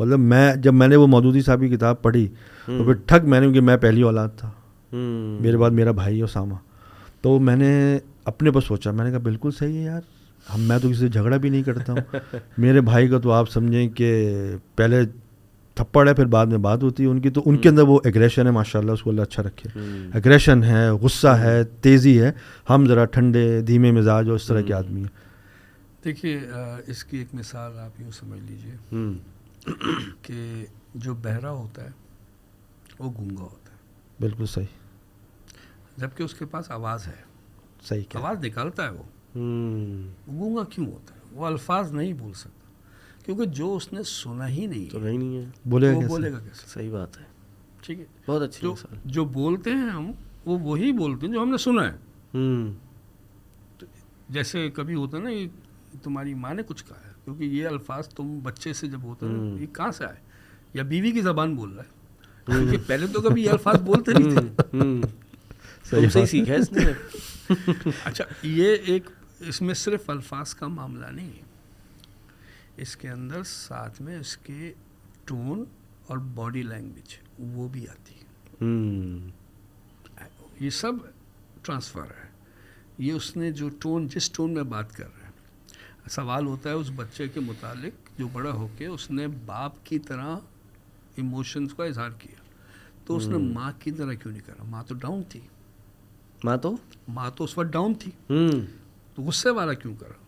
مطلب جب میں نے وہ مودودی صاحب کی کتاب پڑھی تو پھر ٹھگ میں نے کہ میں پہلی اولاد تھا, میرے بعد میرا بھائی اسامہ. تو میں نے اپنے پر سوچا, میں نے کہا بالکل صحیح ہے یار, میں تو کسی سے جھگڑا بھی نہیں کرتا ہوں. میرے بھائی کا تو آپ سمجھیں کہ پہلے تھپڑ ہے پھر بعد میں بات ہوتی ہے ان کی, تو ان کے اندر وہ ایگریشن ہے, ماشاء اللہ اس کو اللہ اچھا رکھے. ایگریشن ہے, غصہ ہے, تیزی ہے. ہم ذرا ٹھنڈے دھیمے مزاج اور اس طرح کے آدمی ہیں. دیکھیے اس کی ایک مثال آپ یوں سمجھ لیجئے کہ جو بہرا ہوتا ہے وہ گونگا ہوتا ہے. بالکل صحیح. جبکہ اس کے پاس آواز ہے, صحیح کیا, آواز نکالتا ہے. وہ گونگا کیوں ہوتا ہے؟ وہ الفاظ نہیں بول سکتا کیونکہ جو اس نے سنا ہی نہیں تو نہیں ہے, بولے گا کیسے؟ صحیح بات ہے. ٹھیک ہے, بہت اچھی مثال. جو بولتے ہیں ہم وہ وہی بولتے ہیں جو ہم نے سنا ہے. جیسے کبھی ہوتا ہے نا, یہ تمہاری ماں نے کچھ کہا ہے, کیونکہ یہ الفاظ تم بچے سے جب ہوتا ہے نا, یہ کہاں سے آئے, یا بیوی کی زبان بول رہا ہے, کیونکہ پہلے تو کبھی یہ الفاظ بولتے نہیں تھے. صحیح سیکھا اس نے. اچھا, یہ ایک اس میں صرف الفاظ کا معاملہ نہیں ہے, اس کے اندر ساتھ میں اس کے ٹون اور باڈی لینگویج وہ بھی آتی ہے. یہ سب ٹرانسفر ہے. یہ اس نے جو ٹون, جس ٹون میں بات کر رہا ہے, سوال ہوتا ہے اس بچے کے متعلق جو بڑا ہو کے اس نے باپ کی طرح ایموشنز کا اظہار کیا, تو اس نے ماں کی طرح کیوں نہیں کرا؟ ماں تو ڈاؤن تھی, ماں تو اس وقت ڈاؤن تھی, تو غصے والا کیوں کرا؟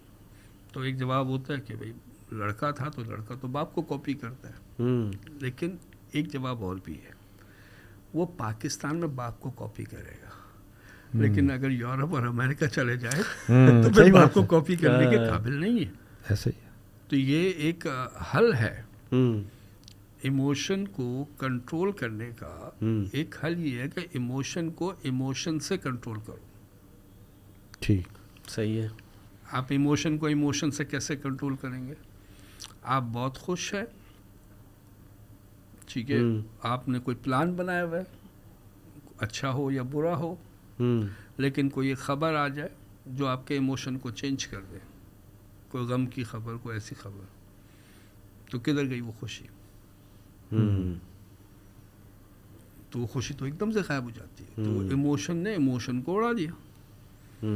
تو ایک جواب ہوتا ہے کہ بھئی لڑکا تھا تو لڑکا تو باپ کو کاپی کرتا ہے. لیکن ایک جواب اور بھی ہے, وہ پاکستان میں باپ کو کاپی کرے گا, لیکن اگر یورپ اور امریکہ چلے جائے تو پھر باپ کو کاپی کرنے کے قابل نہیں ہے. ایسے ہی. تو یہ ایک حل ہے, ایموشن کو کنٹرول کرنے کا ایک حل یہ ہے کہ ایموشن کو ایموشن سے کنٹرول کرو. ٹھیک, صحیح ہے. آپ ایموشن کو ایموشن سے کیسے کنٹرول کریں گے؟ آپ بہت خوش ہیں, ٹھیک ہے, آپ نے کوئی پلان بنایا ہوا ہے, اچھا ہو یا برا ہو, لیکن کوئی ایک خبر آ جائے جو آپ کے ایموشن کو چینج کر دے, کوئی غم کی خبر, کوئی ایسی خبر, تو کدھر گئی وہ خوشی؟ تو وہ خوشی تو ایک دم سے غائب ہو جاتی ہے. تو ایموشن نے ایموشن کو اڑا دیا.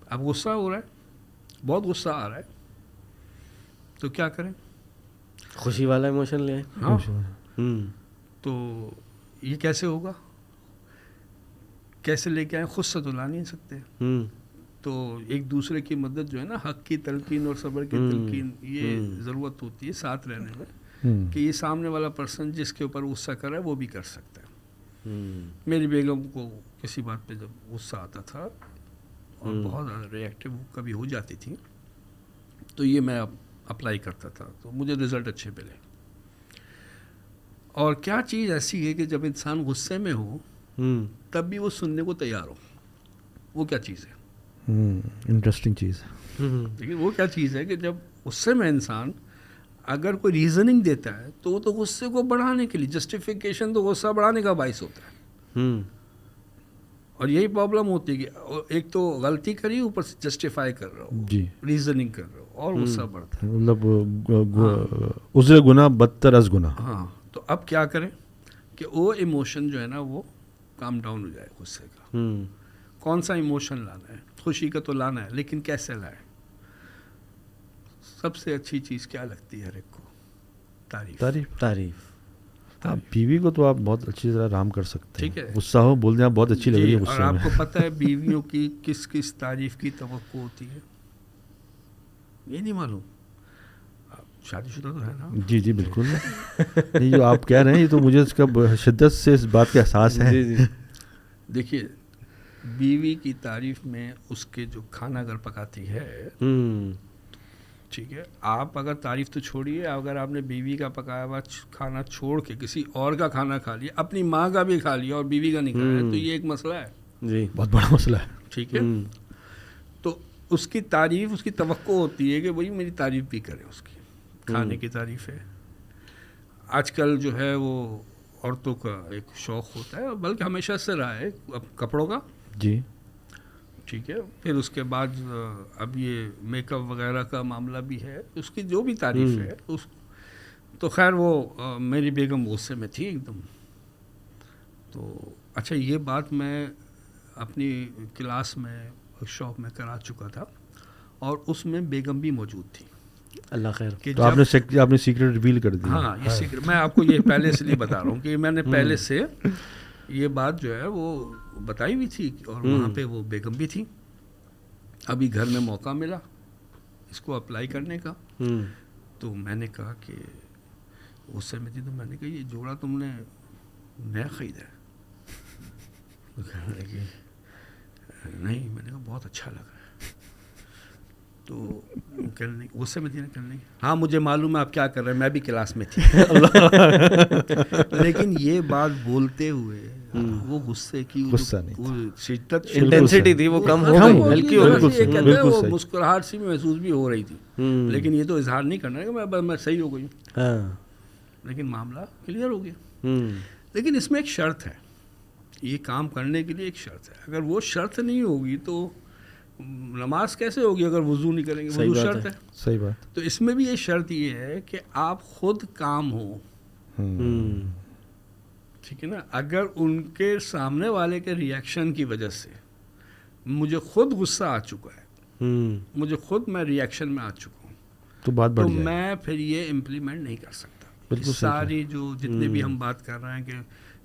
اب غصہ ہو رہا ہے, بہت غصہ آ رہا ہے, تو کیا کریں؟ خوشی والا ایموشن لے. ہاں, تو یہ کیسے ہوگا؟ کیسے لے کے آئیں؟ خود سے تو لا نہیں سکتے. تو ایک دوسرے کی مدد جو ہے نا, حق کی تلقین اور صبر کی تلقین, یہ ضرورت ہوتی ہے ساتھ رہنے میں, کہ یہ سامنے والا پرسن جس کے اوپر غصہ کر رہا ہے وہ بھی کر سکتا ہے. میری بیگم کو کسی بات پہ جب غصہ آتا تھا اور بہت زیادہ ریئیکٹیو کبھی ہو جاتی تھی, تو یہ میں اپلائی کرتا تھا, تو مجھے رزلٹ اچھے ملے. اور کیا چیز ایسی ہے کہ جب انسان غصے میں ہو تب بھی وہ سننے کو تیار ہو؟ وہ کیا چیز ہے؟ انٹرسٹنگ چیز ہے. لیکن وہ کیا چیز ہے کہ جب غصے میں انسان اگر کوئی ریزننگ دیتا ہے تو وہ تو غصے کو بڑھانے کے لیے, جسٹیفیکیشن تو غصہ بڑھانے کا باعث ہوتا ہے. اور یہی پرابلم ہوتی ہے کہ ایک تو غلطی کری, اوپر سے جسٹیفائی کر رہا ہو, جی, ریزننگ کر رہا ہو, اور غصہ بڑھتا ہے. مطلب عذر گناہ بدتر از گناہ. ہاں, تو اب کیا کریں کہ وہ ایموشن جو ہے نا وہ کام ڈاؤن ہو جائے غصے کا. کون سا ایموشن لانا ہے؟ خوشی کا تو لانا ہے, لیکن کیسے لائے؟ سب سے اچھی چیز کیا لگتی ہے ہر ایک کو؟ تعریف. آپ بیوی کو تو آپ بہت اچھی طرح آرام کر سکتے ہیں. ٹھیک ہے, غصہ ہو بول دیں آپ بہت اچھی لگ رہی ہے غصے میں. اور آپ کو پتہ ہے بیویوں کی کس کس تعریف کی توقع ہوتی ہے؟ یہ نہیں معلوم؟ شادی شدہ تو ہے نا؟ جی جی بالکل. نہیں, جو آپ کہہ رہے ہیں یہ تو مجھے اس کا شدت سے اس بات کا احساس ہے. دیکھیے, بیوی کی تعریف میں اس کے جو کھانا اگر پکاتی ہے, ٹھیک ہے, آپ اگر تعریف تو چھوڑیے, اگر آپ نے بیوی کا پکایا ہوا کھانا چھوڑ کے کسی اور کا کھانا کھا لیا, اپنی ماں کا بھی کھا لیا اور بیوی کا نہیں کھایا, تو یہ ایک مسئلہ ہے. جی, بہت بڑا مسئلہ ہے. ٹھیک ہے, تو اس کی تعریف, اس کی توقع ہوتی ہے کہ وہی میری تعریف بھی کرے. اس کی کھانے کی تعریف ہے. آج کل جو ہے وہ عورتوں کا ایک شوق ہوتا ہے, بلکہ ہمیشہ سے رہا ہے, کپڑوں کا. جی, ٹھیک ہے, پھر اس کے بعد اب یہ میک اپ وغیرہ کا معاملہ بھی ہے, اس کی جو بھی تعریف ہے, اس تو خیر وہ میری بیگم غصے میں تھی ایک دم. تو اچھا یہ بات میں اپنی کلاس میں ورک شاپ میں کرا چکا تھا اور اس میں بیگم بھی موجود تھی. اللہ خیر. تو آپ نے سیکرٹ ریویل کر دیا. ہاں یہ سیکرٹ میں آپ کو یہ پہلے سے لیے بتا رہا ہوں کہ میں نے پہلے سے یہ بات جو ہے وہ بتائی ہوئی تھی اور وہاں پہ وہ بیگم بھی تھی. ابھی گھر میں موقع ملا اس کو اپلائی کرنے کا تو میں نے کہا کہ اس سے میں تھی تو میں نے کہا یہ جوڑا تم نے نیا خریدا ہے؟ نہیں. میں نے کہا بہت اچھا لگا. تو غصے میں تھی نا کرنے. ہاں مجھے معلوم ہے آپ کیا کر رہے ہیں, میں بھی کلاس میں تھی. لیکن یہ بات بولتے ہوئے وہ غصے کی وہ شدت انٹینسٹی تھی وہ کم ہو گئی, ہلکی ہو گئی. وہ مسکراہٹ سی محسوس بھی ہو رہی تھی. لیکن یہ تو اظہار نہیں کرنا ہے کہ میں صحیح ہو گئی ہوں. لیکن معاملہ کلیئر ہو گیا. لیکن اس میں ایک شرط ہے, یہ کام کرنے کے لیے ایک شرط ہے. اگر وہ شرط نہیں ہوگی تو نماز کیسے ہوگی اگر وضو نہیں کریں گے؟ وضو شرط ہے. صحیح بات. تو اس میں بھی یہ شرط یہ ہے کہ آپ خود کام ہو. ٹھیک ہے نا. اگر ان کے سامنے والے کے ریئیکشن کی وجہ سے مجھے خود غصہ آ چکا ہے, مجھے خود میں ریئیکشن میں آ چکا ہوں, تو میں پھر یہ امپلیمنٹ نہیں کر سکتا. ساری جو جتنے بھی ہم بات کر رہے ہیں کہ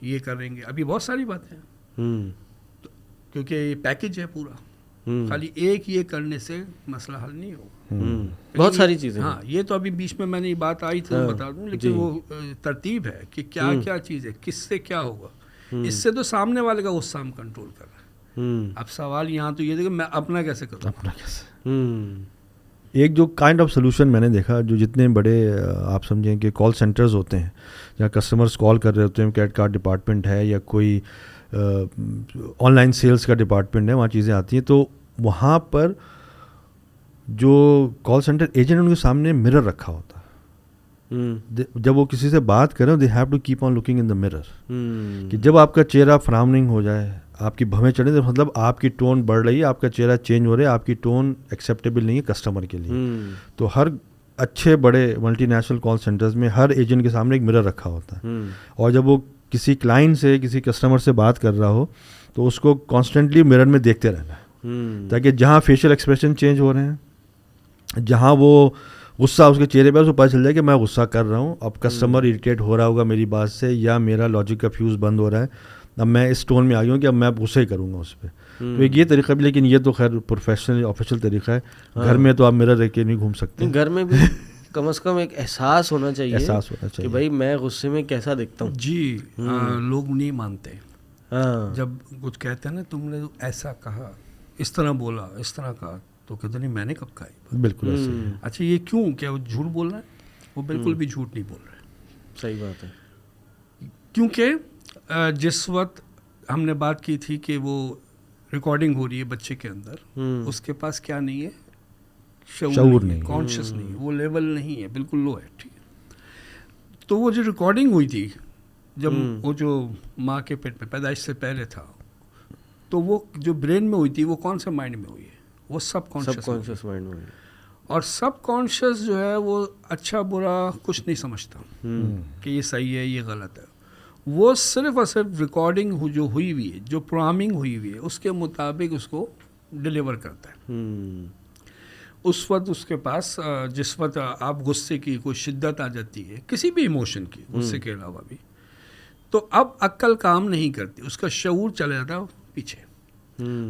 یہ کریں گے, ابھی بہت ساری باتیں ہیں کیونکہ یہ پیکج ہے پورا. خالی ایک یہ کرنے سے مسئلہ حل نہیں ہوگا. بہت ساری چیزیں. ہاں یہ تو ابھی بیچ میں میں نے یہ بات آئی تھی بتا دوں, لیکن وہ ترتیب ہے کہ کیا کیا چیز ہے, کس سے کیا ہوگا. اس سے تو سامنے والے کا غصہ ہم کنٹرول کر رہے ہیں. اب سوال یہاں تو یہ تھا کہ میں اپنا کیسے کروں. اپنا کیسے. ایک جو کائنڈ آف سولوشن میں نے دیکھا, جو جتنے بڑے آپ سمجھیں کہ کال سینٹرز ہوتے ہیں جہاں کسٹمرز کال کر رہے ہوتے ہیں, کریڈٹ کارڈ ڈپارٹمنٹ ہے یا کوئی آن لائن سیلز کا ڈپارٹمنٹ ہے, وہاں چیزیں آتی ہیں. تو وہاں پر جو کال سینٹر ایجنٹ ان کے سامنے مرر رکھا ہوتا ہے. جب وہ کسی سے بات کریں they have to keep on looking in the mirror, کہ جب آپ کا چہرہ فرامنگ ہو جائے, آپ کی بھویں چڑھیں, تو مطلب آپ کی ٹون بڑھ رہی ہے, آپ کا چہرہ چینج ہو رہا ہے, آپ کی ٹون ایکسیپٹیبل نہیں ہے کسٹمر کے لیے. تو ہر اچھے بڑے ملٹی نیشنل کال سینٹرز میں ہر ایجنٹ کے سامنے ایک مرر رکھا ہوتا ہے. اور جب وہ کسی کلائنٹ سے کسی کسٹمر سے بات کر رہا ہو تو اس کو کانسٹنٹلی مرر میں دیکھتے رہنا ہے, تاکہ جہاں فیشیل ایکسپریشن چینج ہو رہے ہیں, جہاں وہ غصہ اس کے چہرے پہ, اس کو پتہ چل جائے کہ میں غصہ کر رہا ہوں, اب کسٹمر اریٹیٹ ہو رہا ہوگا میری بات سے, یا میرا لاجک کا فیوز بند ہو رہا ہے, اب میں اس ٹون میں آ گیا ہوں کہ اب میں اب غصہ ہی کروں گا اس پہ. تو ایک یہ طریقہ بھی, لیکن یہ تو خیر پروفیشنل آفیشیل طریقہ ہے. گھر میں تو آپ مرر رہ کے نہیں گھوم سکتے. گھر میں بھی کم از کم ایک احساس ہونا چاہیے کہ بھائی میں غصے میں کیسا دکھتا ہوں. جی لوگ نہیں مانتے. جب کچھ کہتے ہیں نا تم نے ایسا کہا, اس طرح بولا, اس طرح کہا, تو کہتے نہیں میں نے کب کہا. بالکل ایسے. اچھا یہ کیوں, کیا وہ جھوٹ بول رہا ہے؟ وہ بالکل بھی جھوٹ نہیں بول رہے. صحیح بات ہے. کیونکہ جس وقت ہم نے بات کی تھی کہ وہ ریکارڈنگ ہو رہی ہے بچے کے اندر, اس کے پاس کیا نہیں ہے, شعور نہیں, کانشیس نہیں, وہ لیول نہیں ہے, بالکل لو ہے. ٹھیک ہے. تو وہ جو ریکارڈنگ ہوئی تھی جب وہ جو ماں کے پیٹ میں پیدائش سے پہلے تھا, تو وہ جو برین میں ہوئی تھی وہ کون سے مائنڈ میں ہوئی ہے؟ وہ سب کانشیس مائنڈ میں ہوئی. اور سب کانشیس جو ہے وہ اچھا برا کچھ نہیں سمجھتا کہ یہ صحیح ہے یہ غلط ہے. وہ صرف اور صرف ریکارڈنگ جو ہوئی ہوئی ہے, جو پروگرامنگ ہوئی ہوئی ہے, اس کے مطابق اس کو ڈیلیور کرتا ہے. اس وقت اس کے پاس جس وقت آپ غصے کی کوئی شدت آ جاتی ہے, کسی بھی ایموشن کی, غصے کے علاوہ بھی, تو اب عقل کام نہیں کرتی, اس کا شعور چلا جاتا ہے پیچھے.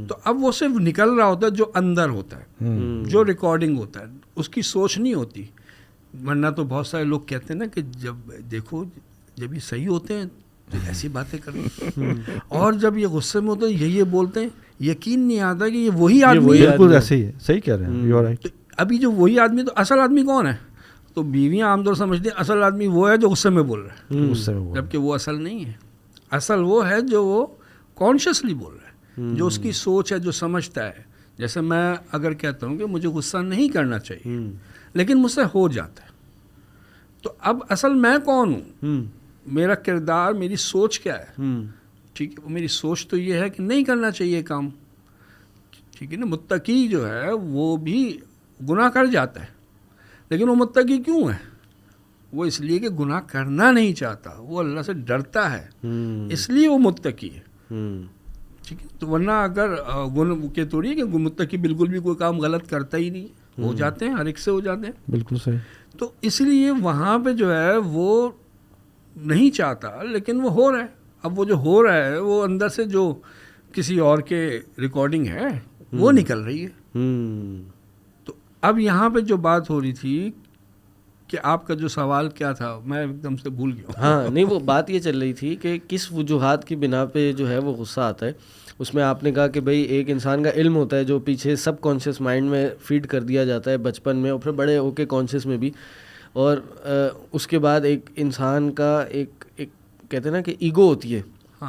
تو اب وہ صرف نکل رہا ہوتا ہے جو اندر ہوتا ہے, جو ریکارڈنگ ہوتا ہے, اس کی سوچ نہیں ہوتی. ورنہ تو بہت سارے لوگ کہتے ہیں نا کہ جب دیکھو جب یہ صحیح ہوتے ہیں تو ایسی باتیں کریں, اور جب یہ غصے میں ہوتے ہیں یہ بولتے ہیں, یقین نہیں آتا کہ یہ وہی آدمی ہے. بالکل ایسے ہی ہے, صحیح کہہ رہے ہیں, یو آر رائٹ. ابھی جو وہی آدمی, تو اصل آدمی کون ہے؟ تو بیویاں عام طور سمجھتی ہیں اصل آدمی وہ ہے جو غصے میں بول رہا ہے, جبکہ وہ اصل نہیں ہے. اصل وہ ہے جو وہ کانشیسلی بول رہا ہے, جو اس کی سوچ ہے, جو سمجھتا ہے. جیسے میں اگر کہتا ہوں کہ مجھے غصہ نہیں کرنا چاہیے لیکن مجھ سے ہو جاتا ہے, تو اب اصل میں کون ہوں, میرا کردار, میری سوچ کیا ہے. ٹھیک ہے, میری سوچ تو یہ ہے کہ نہیں کرنا چاہیے کام. ٹھیک ہے نا. متقی جو ہے وہ بھی گناہ کر جاتا ہے, لیکن وہ متقی کیوں ہے؟ وہ اس لیے کہ گناہ کرنا نہیں چاہتا, وہ اللہ سے ڈرتا ہے, اس لیے وہ متقی ہے. ٹھیک ہے, تو ورنہ اگر کہ تو نہیں کہ متقی بالکل بھی کوئی کام غلط کرتا ہی نہیں, ہو جاتے ہیں, ہر ایک سے ہو جاتے ہیں. بالکل صحیح. تو اس لیے وہاں پہ جو ہے وہ نہیں چاہتا, لیکن وہ ہو رہا ہے. اب وہ جو ہو رہا ہے وہ اندر سے جو کسی اور کے ریکارڈنگ ہے وہ نکل رہی ہے. تو اب یہاں پہ جو بات ہو رہی تھی کہ آپ کا جو سوال کیا تھا, میں ایک دم سے بھول گیا. ہاں نہیں, وہ بات یہ چل رہی تھی کہ کس وجوہات کی بنا پہ جو ہے وہ غصہ آتا ہے. اس میں آپ نے کہا کہ بھئی ایک انسان کا علم ہوتا ہے جو پیچھے سب کانشیس مائنڈ میں فیڈ کر دیا جاتا ہے بچپن میں, اور پھر بڑے ہو کے کانشیس میں بھی, اور اس کے بعد ایک انسان کا ایک کہتے ہیں نا کہ ایگو ہوتی ہے,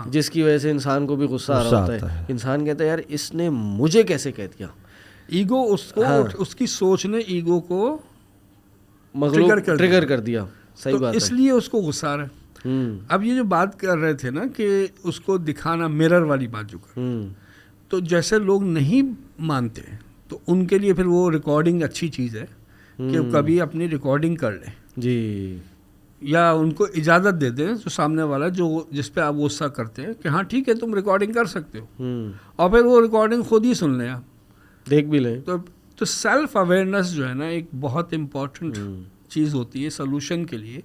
جس کی وجہ سے انسان کو بھی غصہ آ رہا ہوتا ہے. انسان کہتا ہے یار اس نے مجھے کیسے کہہ دیا. ایگو اس کو, اس کی سوچ نے ایگو کو ٹریگر کر دیا. صحیح بات ہے, اس لیے اس کو غصہ آ رہا ہے. اب یہ جو بات کر رہے تھے نا کہ اس کو دکھانا, مرر والی بات جو کر, تو جیسے لوگ نہیں مانتے تو ان کے لیے پھر وہ ریکارڈنگ اچھی چیز ہے کہ کبھی اپنی ریکارڈنگ کر لیں جی, یا ان کو اجازت دے دیں جو سامنے والا جو جس پہ آپ غصہ کرتے ہیں کہ ہاں ٹھیک ہے تم ریکارڈنگ کر سکتے ہو, اور پھر وہ ریکارڈنگ خود ہی سن لیں, آپ دیکھ بھی لیں. تو سیلف اویئرنیس جو ہے نا ایک بہت امپورٹنٹ چیز ہوتی ہے سولوشن کے لیے,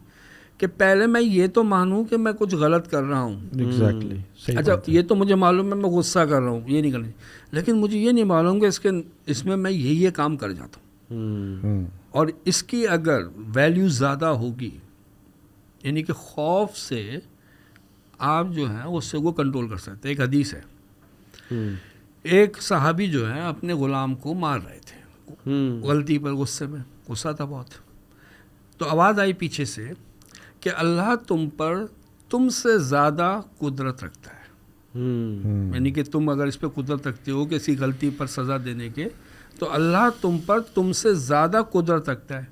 کہ پہلے میں یہ تو مانوں کہ میں کچھ غلط کر رہا ہوں. ایگزیکٹلی. اچھا یہ تو مجھے معلوم ہے میں غصہ کر رہا ہوں, یہ نہیں کرنا, لیکن مجھے یہ نہیں معلوم کہ اس میں یہ کام کر جاتا ہوں. اور اس کی اگر ویلیو زیادہ ہوگی, یعنی کہ خوف سے آپ جو ہیں اس سے وہ کنٹرول کر سکتے. ایک حدیث ہے, ایک صحابی جو ہے اپنے غلام کو مار رہے تھے غلطی پر, غصے میں, غصہ تھا بہت, تو آواز آئی پیچھے سے کہ اللہ تم پر تم سے زیادہ قدرت رکھتا ہے. یعنی کہ تم اگر اس پہ قدرت رکھتے ہو کسی غلطی پر سزا دینے کے, تو اللہ تم پر تم سے زیادہ قدرت رکھتا ہے.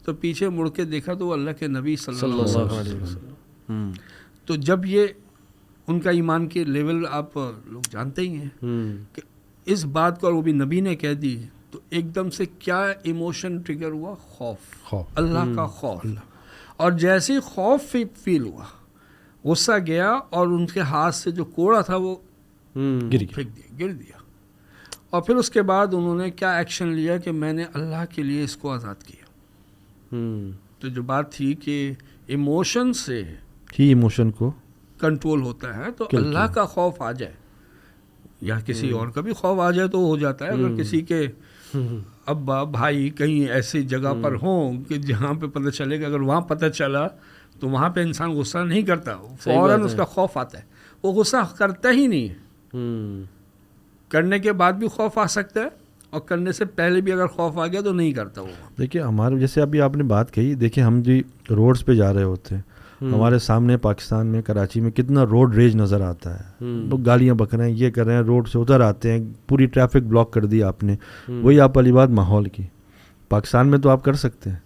تو پیچھے مڑ کے دیکھا تو وہ اللہ کے نبی صلی اللہ علیہ وسلم. تو جب یہ ان کا ایمان کے لیول آپ لوگ جانتے ہی ہیں کہ اس بات کو, اور وہ بھی نبی نے کہہ دی, تو ایک دم سے کیا ایموشن ٹریگر ہوا, خوف, اللہ کا خوف. اور جیسے ہی خوف فیل ہوا, غصہ گیا اور ان کے ہاتھ سے جو کوڑا تھا وہ گر دیا. اور پھر اس کے بعد انہوں نے کیا ایکشن لیا کہ میں نے اللہ کے لیے اس کو آزاد کیا. تو جو بات تھی کہ ایموشن سے ہی ایموشن کو کنٹرول ہوتا ہے, تو اللہ کا خوف آ جائے یا کسی اور کا بھی خوف آ جائے تو ہو جاتا ہے. اگر کسی کے ابا بھائی کہیں ایسی جگہ پر ہوں کہ جہاں پہ پتہ چلے کہ اگر وہاں پتہ چلا تو وہاں پہ انسان غصہ نہیں کرتا, فوراً اس کا خوف آتا ہے. وہ غصہ کرتا ہی نہیں ہے, کرنے کے بعد بھی خوف آ سکتا ہے, اور کرنے سے پہلے بھی اگر خوف آ گیا تو نہیں کرتا وہ. دیکھیے ہمارے جیسے ابھی آپ نے بات کہی, دیکھیے ہم جی روڈز پہ جا رہے ہوتے ہیں, ہمارے سامنے پاکستان میں کراچی میں کتنا روڈ ریج نظر آتا ہے. لوگ گالیاں بک رہے ہیں, یہ کر رہے ہیں, روڈ سے اتر آتے ہیں, پوری ٹریفک بلاک کر دی آپ نے. وہی آپ والی بات ماحول کی. پاکستان میں تو آپ کر سکتے ہیں,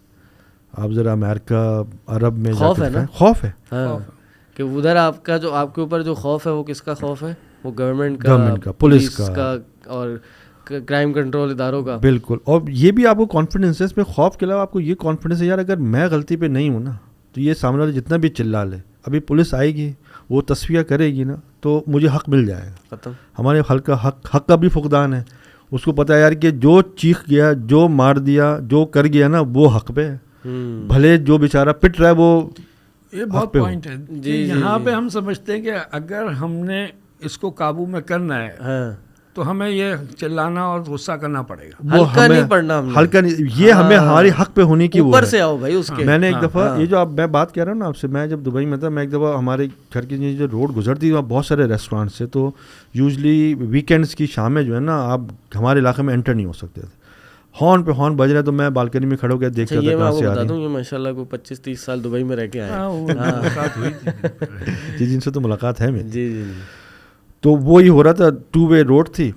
آپ ذرا امریکہ عرب میں خوف ہے نا, خوف ہے کہ ادھر آپ کا جو آپ کے اوپر جو خوف ہے وہ کس کا خوف ہے, وہ گورنمنٹ کا, پولیس کا اور کرائم کنٹرول اداروں کا. بالکل. اور یہ بھی آپ کو کانفیڈنس ہے اس میں, خوف کے علاوہ آپ کو یہ کانفیڈنس ہے یار اگر میں غلطی پہ نہیں ہوں نا تو یہ سامنے والے جتنا بھی چلا لے, ابھی پولیس آئے گی وہ تصفیہ کرے گی نا تو مجھے حق مل جائے گا. ختم. ہمارے حق کا بھی فقدان ہے. اس کو پتہ ہے یار کہ جو چیخ گیا, جو مار دیا, جو کر گیا نا وہ حق پہ ہے, بھلے جو بیچارہ پٹ رہا ہے وہ. یہ بہت پوائنٹ ہے. یہاں پہ ہم سمجھتے ہیں کہ اگر ہم نے اس کو قابو میں کرنا ہے تو ہمیں یہ چلانا اور غصہ کرنا پڑے گا. ہلکا نہیں پڑنا, ہلکا نہیں, یہ ہمیں ہماری حق پہ ہونے کی. اوپر سے آؤ بھائی اس کے. میں نے ایک دفعہ یہ جو میں بات کہہ رہا ہوں نا آپ سے, میں جب دبئی میں تھا, میں ایک دفعہ ہمارے گھر کی جو روڈ گزرتی وہاں بہت سارے ریسٹورینٹس سے, تو یوزلی ویکینڈس کی شامیں جو ہے نا آپ ہمارے علاقے میں انٹر نہیں ہو سکتے تھے. ہارن پہ ہارن بج رہے, تو میں بالکنی میں کھڑے ہو کے دیکھتا تھا کہاں سے آ رہی. یہ ماشاءاللہ کو 25-30 سال دبئی میں رہ کے آئے. جی جن سے تو ملاقات ہے میری. جی. تو وہی ہو رہا تھا, 2 وے روڈ تھی,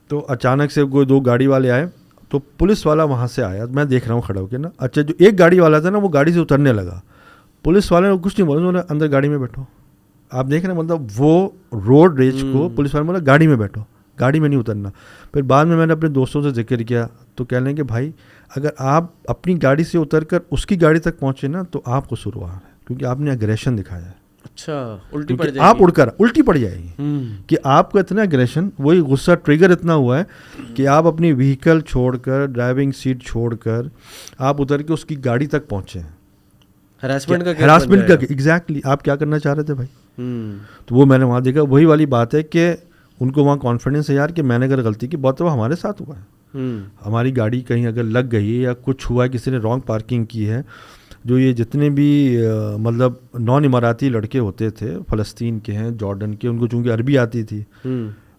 تو اچانک سے کوئی 2 گاڑی والے آئے, تو پولیس والا وہاں سے آیا, میں دیکھ رہا ہوں کھڑا ہو کے نا. اچھا جو ایک گاڑی والا تھا نا وہ گاڑی سے اترنے لگا, پولیس والے نے کچھ نہیں بولا, انہوں نے اندر گاڑی میں بیٹھو. آپ دیکھ رہے ہیں, مطلب وہ روڈ ریج کو پولیس والے نے بولا گاڑی میں بیٹھو, گاڑی میں نہیں اترنا. پھر بعد میں نے اپنے دوستوں سے ذکر کیا تو کہہ لیں کہ بھائی اگر آپ اپنی گاڑی سے اتر کر اس کی گاڑی تک پہنچے نا تو آپ قصوروار ہیں, کیونکہ آپ نے اگریشن دکھایا ہے. اچھا, الٹی پڑ جائے گی, آپ اڑ کر الٹی پڑ جائے گی کہ آپ کا اتنا اگریشن, وہی غصہ ٹریگر اتنا ہوا ہے کہ آپ اپنی وہیکل چھوڑ کر, ڈرائیونگ سیٹ چھوڑ کر آپ اتر کے اس کی گاڑی تک پہنچے ہیں. ہراسمنٹ کا ایگزیکٹلی آپ کیا کرنا چاہ رہے تھے بھائی. تو وہ میں نے وہاں دیکھا, وہی والی بات ہے کہ ان کو وہاں کانفیڈنس ہے یار کہ میں نے اگر غلطی کی, بہت دفعہ ہمارے ساتھ ہوا ہے, ہماری گاڑی کہیں اگر لگ گئی ہے یا کچھ ہوا ہے, کسی نے رانگ پارکنگ کی ہے, جو یہ جتنے بھی مطلب نان اماراتی لڑکے ہوتے تھے, فلسطین کے ہیں, جارڈن کے, ان کو چونکہ عربی آتی تھی,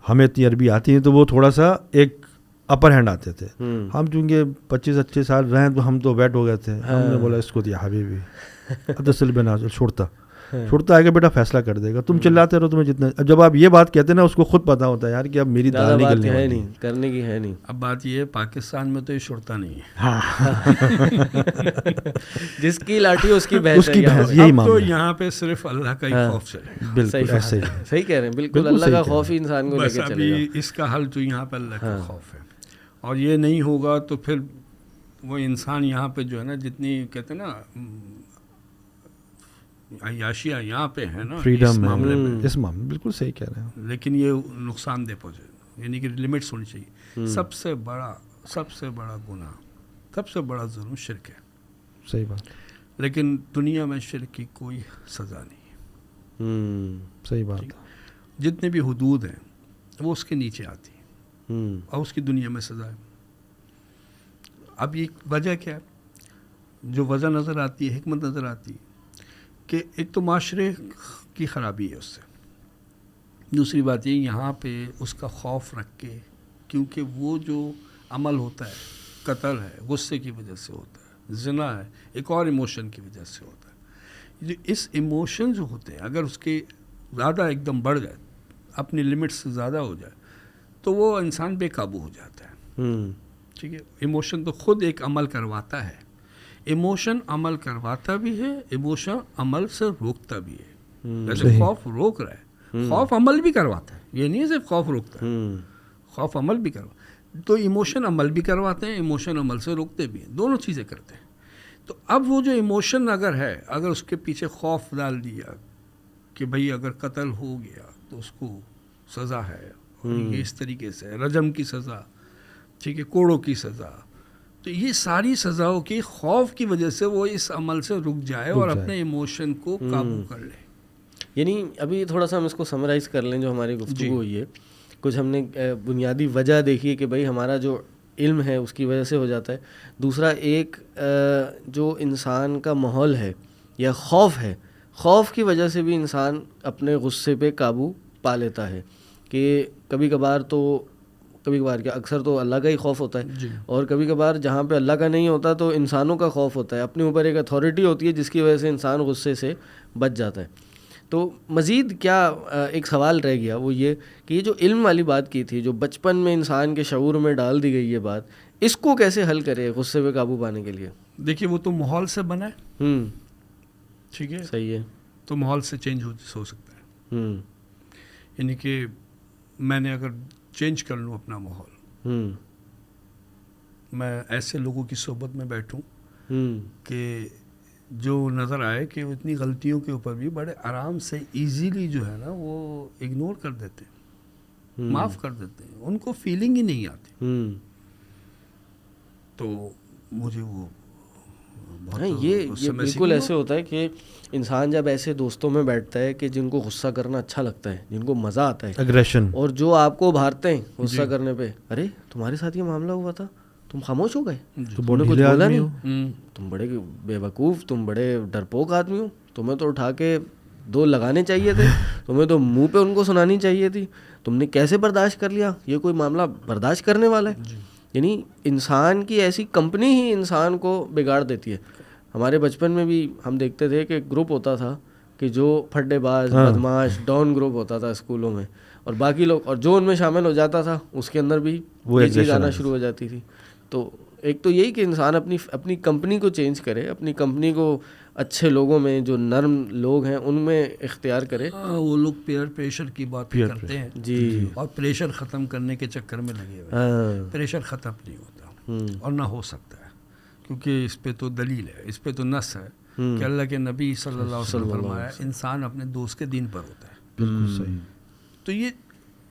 ہمیں اتنی عربی آتی ہے تو وہ تھوڑا سا ایک اپر ہینڈ آتے تھے. ہم چونکہ 25-25 سال رہے تو ہم تو ویٹ ہو گئے تھے. ہم نے بولا اس کو دیا حبیبی ادسل بنا چھوڑتا ہے کہ بیٹا فیصلہ کر دے گا, تم چلاتے رہو, تمہیں جتنا. اب جب آپ یہ بات کہتے ہیں نا, اس کو خود پتا ہوتا ہے یار کہ اب میری دال نکلنے ہے نہیں, کرنے کی ہے نہیں. اب بات یہ ہے پاکستان میں تو یہ چھوڑتا نہیں ہے, جس کی لاٹھی اس کی بھینس, یہی تو یہاں پہ صرف اللہ کا ہی خوف چلے گا. بالکل ایسے ہی, صحیح کہہ رہے ہیں, بالکل اللہ کا خوف ہی انسان کو لے کے چلے گا. اس کا حل تو یہاں پہ اللہ کا خوف ہے, اور یہ نہیں ہوگا تو پھر وہ انسان یہاں پہ جو ہے نا, جتنی کہتے ہیں نا عیاشیاں یہاں پہ ہے نا, فریڈم معاملے میں, اس معاملے بالکل صحیح کہہ رہے ہیں, لیکن یہ نقصان دہ پہنچے, یعنی کہ لمٹس ہونی چاہیے. سب سے بڑا گناہ, سب سے بڑا ظلم شرک ہے. صحیح بات. لیکن دنیا میں شرک کی کوئی سزا نہیں ہے. صحیح بات. جتنے بھی حدود ہیں وہ اس کے نیچے آتی ہیں اور اس کی دنیا میں سزا ہے. اب یہ وجہ کیا ہے, جو وجہ نظر آتی ہے, حکمت نظر آتی ہے کہ ایک تو معاشرے کی خرابی ہے اس سے, دوسری بات یہ یہاں پہ اس کا خوف رکھ کے, کیونکہ وہ جو عمل ہوتا ہے, قتل ہے غصے کی وجہ سے ہوتا ہے, زنا ہے ایک اور ایموشن کی وجہ سے ہوتا ہے. جو اس ایموشن جو ہوتے ہیں اگر اس کے زیادہ ایک دم بڑھ جائے, اپنی لمٹ سے زیادہ ہو جائے, تو وہ انسان بے قابو ہو جاتا ہے. ٹھیک ہے, ایموشن تو خود ایک عمل کرواتا ہے, ایموشن عمل کرواتا بھی ہے, ایموشن عمل سے روکتا بھی ہے. جیسے خوف روک رہا ہے, خوف عمل بھی کرواتا ہے, یہ نہیں صرف خوف روکتا ہے, خوف عمل بھی کرواتا. تو ایموشن عمل بھی کرواتے ہیں, ایموشن عمل سے روکتے بھی ہیں, دونوں چیزیں کرتے ہیں. تو اب وہ جو ایموشن اگر ہے, اگر اس کے پیچھے خوف ڈال دیا کہ بھئی اگر قتل ہو گیا تو اس کو سزا ہے, یہ اس طریقے سے رجم کی سزا, ٹھیک ہے, کوڑوں کی سزا, تو یہ ساری سزاؤں کی خوف کی وجہ سے وہ اس عمل سے رک جائے اور اپنے ایموشن کو قابو کر لے. یعنی ابھی تھوڑا سا ہم اس کو سمرائز کر لیں جو ہماری گفتگو ہوئی ہے. کچھ ہم نے بنیادی وجہ دیکھی کہ بھائی ہمارا جو علم ہے اس کی وجہ سے ہو جاتا ہے. دوسرا ایک جو انسان کا ماحول ہے یا خوف ہے, خوف کی وجہ سے بھی انسان اپنے غصے پہ قابو پا لیتا ہے. کہ کبھی کبھار کیا اکثر تو اللہ کا ہی خوف ہوتا ہے, اور کبھی کبھار جہاں پہ اللہ کا نہیں ہوتا تو انسانوں کا خوف ہوتا ہے. اپنے اوپر ایک اتھارٹی ہوتی ہے جس کی وجہ سے انسان غصے سے بچ جاتا ہے. تو مزید کیا ایک سوال رہ گیا, وہ یہ کہ یہ جو علم والی بات کی تھی, جو بچپن میں انسان کے شعور میں ڈال دی گئی یہ بات, اس کو کیسے حل کرے غصے پہ قابو پانے کے لیے؟ دیکھیے وہ تو ماحول سے بنا ہے, ٹھیک ہے, صحیح ہے, تو ماحول سے چینج ہو سکتا ہے. یعنی کہ میں نے اگر چینج کر لوں اپنا ماحول, میں ایسے لوگوں کی صحبت میں بیٹھوں کہ جو نظر آئے کہ وہ اتنی غلطیوں کے اوپر بھی بڑے آرام سے ایزیلی جو ہے نا وہ اگنور کر دیتے ہیں, معاف کر دیتے ہیں, ان کو فیلنگ ہی نہیں آتی. تو مجھے وہ یہ بالکل ایسے ہوتا ہے کہ انسان جب ایسے دوستوں میں بیٹھتا ہے کہ جن کو غصہ کرنا اچھا لگتا ہے, جن کو مزہ آتا ہے, اگریشن, اور جو آپ کو ابھارتے ہیں غصہ کرنے پہ, ارے تمہارے ساتھ یہ معاملہ ہوا تھا, تم خاموش ہو گئے, تم نے کچھ بولا نہیں, تم بڑے بے وقوف, تم بڑے ڈرپوک آدمی ہو, تمہیں تو اٹھا کے 2 لگانے چاہیے تھے, تمہیں تو منہ پہ ان کو سنانی چاہیے تھی, تم نے کیسے برداشت کر لیا, یہ کوئی معاملہ برداشت کرنے والا ہے. یعنی انسان کی ایسی کمپنی ہی انسان کو بگاڑ دیتی ہے. ہمارے بچپن میں بھی ہم دیکھتے تھے کہ گروپ ہوتا تھا کہ جو پھڈے باز, بدماش, ڈان گروپ ہوتا تھا اسکولوں میں, اور باقی لوگ, اور جو ان میں شامل ہو جاتا تھا اس کے اندر بھی یہ چیز آنا شروع ہو جاتی تھی. تو ایک تو یہی کہ انسان اپنی کمپنی کو چینج کرے, اپنی کمپنی کو اچھے لوگوں میں, جو نرم لوگ ہیں ان میں اختیار کرے. وہ لوگ پیئر پریشر کی بات کرتے ہیں جی, اور پریشر ختم کرنے کے چکر میں لگے ہوئے. پریشر ختم نہیں ہوتا اور نہ ہو سکتا ہے, کیونکہ اس پہ تو دلیل ہے, اس پہ تو نص ہے کہ اللہ کے نبی صلی اللہ علیہ وسلم فرمایا انسان اپنے دوست کے دین پر ہوتا ہے. بالکل صحیح. تو یہ